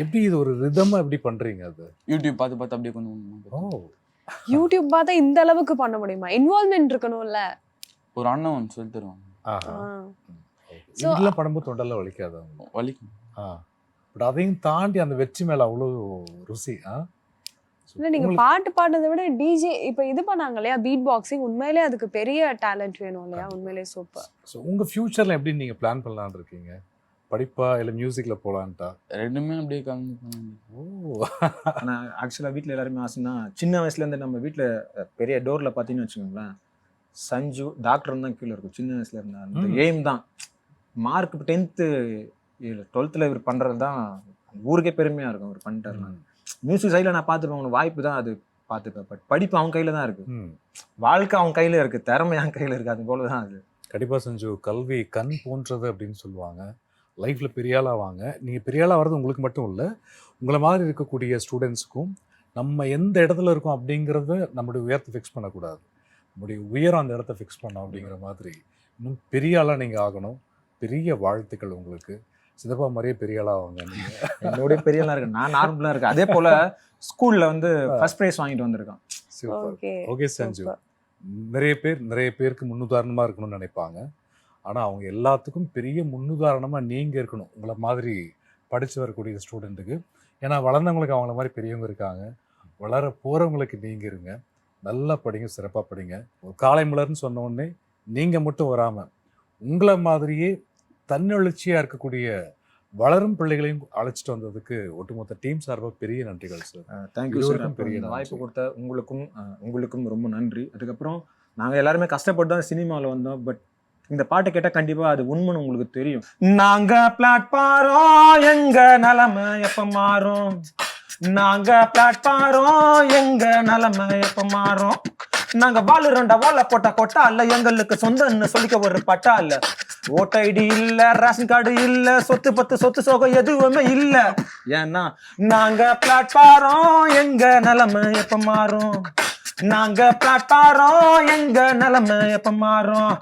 எப்படி இது ஒரு ரிதமா எப்படி பண்றீங்க? அது யூடியூப் பார்த்து பார்த்து அப்படியே கொஞ்சம். யூடியூப் பார்த்தா இந்த அளவுக்கு பண்ண முடியுமா? இன்வால்வ்மென்ட் இருக்கணும்ல. ஒரு அண்ணன் ஒன்று சொல்லி தருவாங்க. இதெல்லாம் பண்ணும்போது தொண்டெல்லாம் வலிக்காதா? வலிக்கும். பட் அதையும் தாண்டி அந்த வெற்றி மேல அவ்வளோ ருசி. இல்ல நீங்க பாட்டு பாடுறதை விட டிஜே இப்ப இது பண்ணாங்க இல்லையா, பீட் பாக்ஸிங், உண்மையிலே அதுக்கு பெரிய டேலண்ட் வேணும் இல்லையா? உண்மையிலே சூப்பர். ஸோ உங்க ஃபியூச்சர்ல எப்படி நீங்க பிளான் பண்ணலாம்னு இருக்கீங்க? படிப்பா இல்ல மியூசிக்ல போலான்ட்டா? ரெண்டுமே அப்படியே கலந்து. ஓ. ஆனால் ஆக்சுவலாக வீட்டில் எல்லாருமே ஆசைன்னா, சின்ன வயசுலேருந்து நம்ம வீட்டில் பெரிய டோரில் பார்த்தீங்கன்னு வச்சுக்கோங்களேன், சஞ்சு டாக்டர் தான் கீழே இருக்கும். சின்ன வயசுல இருந்தா அந்த எய்ம் தான். மார்க் 10th 12th இவர் பண்ணுறது தான் ஊருக்கே பெருமையாக இருக்கும். அவர் பண்ணிட்டாருன்னா மியூசிக் சைடில் நான் பார்த்துப்பேன், அவனுக்கு வாய்ப்பு தான் அது பார்த்துப்பேன். பட் படிப்பு அவன் கையில் தான் இருக்குது, வாழ்க்கை அவன் கையில் இருக்குது, திறமை அவன் கையில் இருக்குது. அது போல தான் அது. கண்டிப்பா சஞ்சு, கல்வி கண் போன்றது அப்படின்னு சொல்லுவாங்க. லைஃப்ல பெரிய ஆளா வாங்க. நீங்க பெரிய ஆளா வர்றது உங்களுக்கு மட்டும் இல்லை, உங்களை மாதிரி இருக்கக்கூடிய ஸ்டூடெண்ட்ஸுக்கும் நம்ம எந்த இடத்துல இருக்கோம் அப்படிங்கிறத நம்மளுடைய உயரத்தை ஃபிக்ஸ் பண்ணக்கூடாது, நம்முடைய உயரம் அந்த இடத்த ஃபிக்ஸ் பண்ணோம். அப்படிங்கிற மாதிரி இன்னும் பெரிய ஆளாக நீங்கள் ஆகணும். பெரிய வாழ்த்துக்கள் உங்களுக்கு. சிதப்பா மாதிரியே பெரிய ஆளாக வாங்க. நீங்கள் என்னோடய பெரிய ஆளாக இருக்கு, நான் நார்மலாக இருக்கேன். அதே போல் ஸ்கூலில் வந்து ஃபர்ஸ்ட் ப்ரைஸ் வாங்கிட்டு வந்திருக்கான். ஓகே சஞ்சு, நிறைய பேருக்கு முன்னுதாரணமாக இருக்கணும்னு நினைப்பாங்க. ஆனால் அவங்க எல்லாத்துக்கும் பெரிய முன்னுதாரணமாக நீங்கள் இருக்கணும், உங்களை மாதிரி படித்து வரக்கூடிய ஸ்டூடெண்ட்டுக்கு. ஏன்னா வளர்ந்தவங்களுக்கு அவங்கள மாதிரி பெரியவங்க இருக்காங்க, வளர போகிறவங்களுக்கு நீங்கள் இருங்க. நல்லா படிங்க, சிறப்பாக படிங்க. ஒரு காலை மலர்னு சொன்ன உடனே நீங்கள் மட்டும் வராமல் உங்களை மாதிரியே தன்னெழுச்சியாக இருக்கக்கூடிய வளரும் பிள்ளைகளையும் அழைச்சிட்டு வந்ததுக்கு ஒட்டுமொத்த டீம் சார்பாக பெரிய நன்றிகள் சார். Thank you sir. பெரிய வாய்ப்பு கொடுத்த உங்களுக்கும் ரொம்ப நன்றி. அதுக்கப்புறம் நாங்கள் எல்லாருமே கஷ்டப்பட்டு தான் சினிமாவில் வந்தோம். பட் இந்த பாட்டை கேட்டால் கண்டிப்பாக அது உண்மைன்னு உங்களுக்கு தெரியும். நாங்கள் பிளாட்பாரோம் எங்க நிலைமை எப்போ மாறும், நாங்க பிளாட்பாரோம் எங்க நிலைமை எப்போ மாறும், நாங்க வாழுறோண்டா வாழ போட்டா கொட்டா இல்ல, எங்களுக்கு சொந்தன்னு சொல்லிக்க ஒரு பட்டா இல்ல, ஓட்ட ஐடி இல்ல, ரேஷன் கார்டு இல்ல, சொத்து பத்து சொத்து சோகம் எதுவுமே இல்ல. ஏன்னா நாங்க பிளாட்பாரோம் எங்க நிலைமை எப்ப மாறும், நாங்க பிளாட்பாரோம் எங்க நிலைமை எப்ப மாறும்.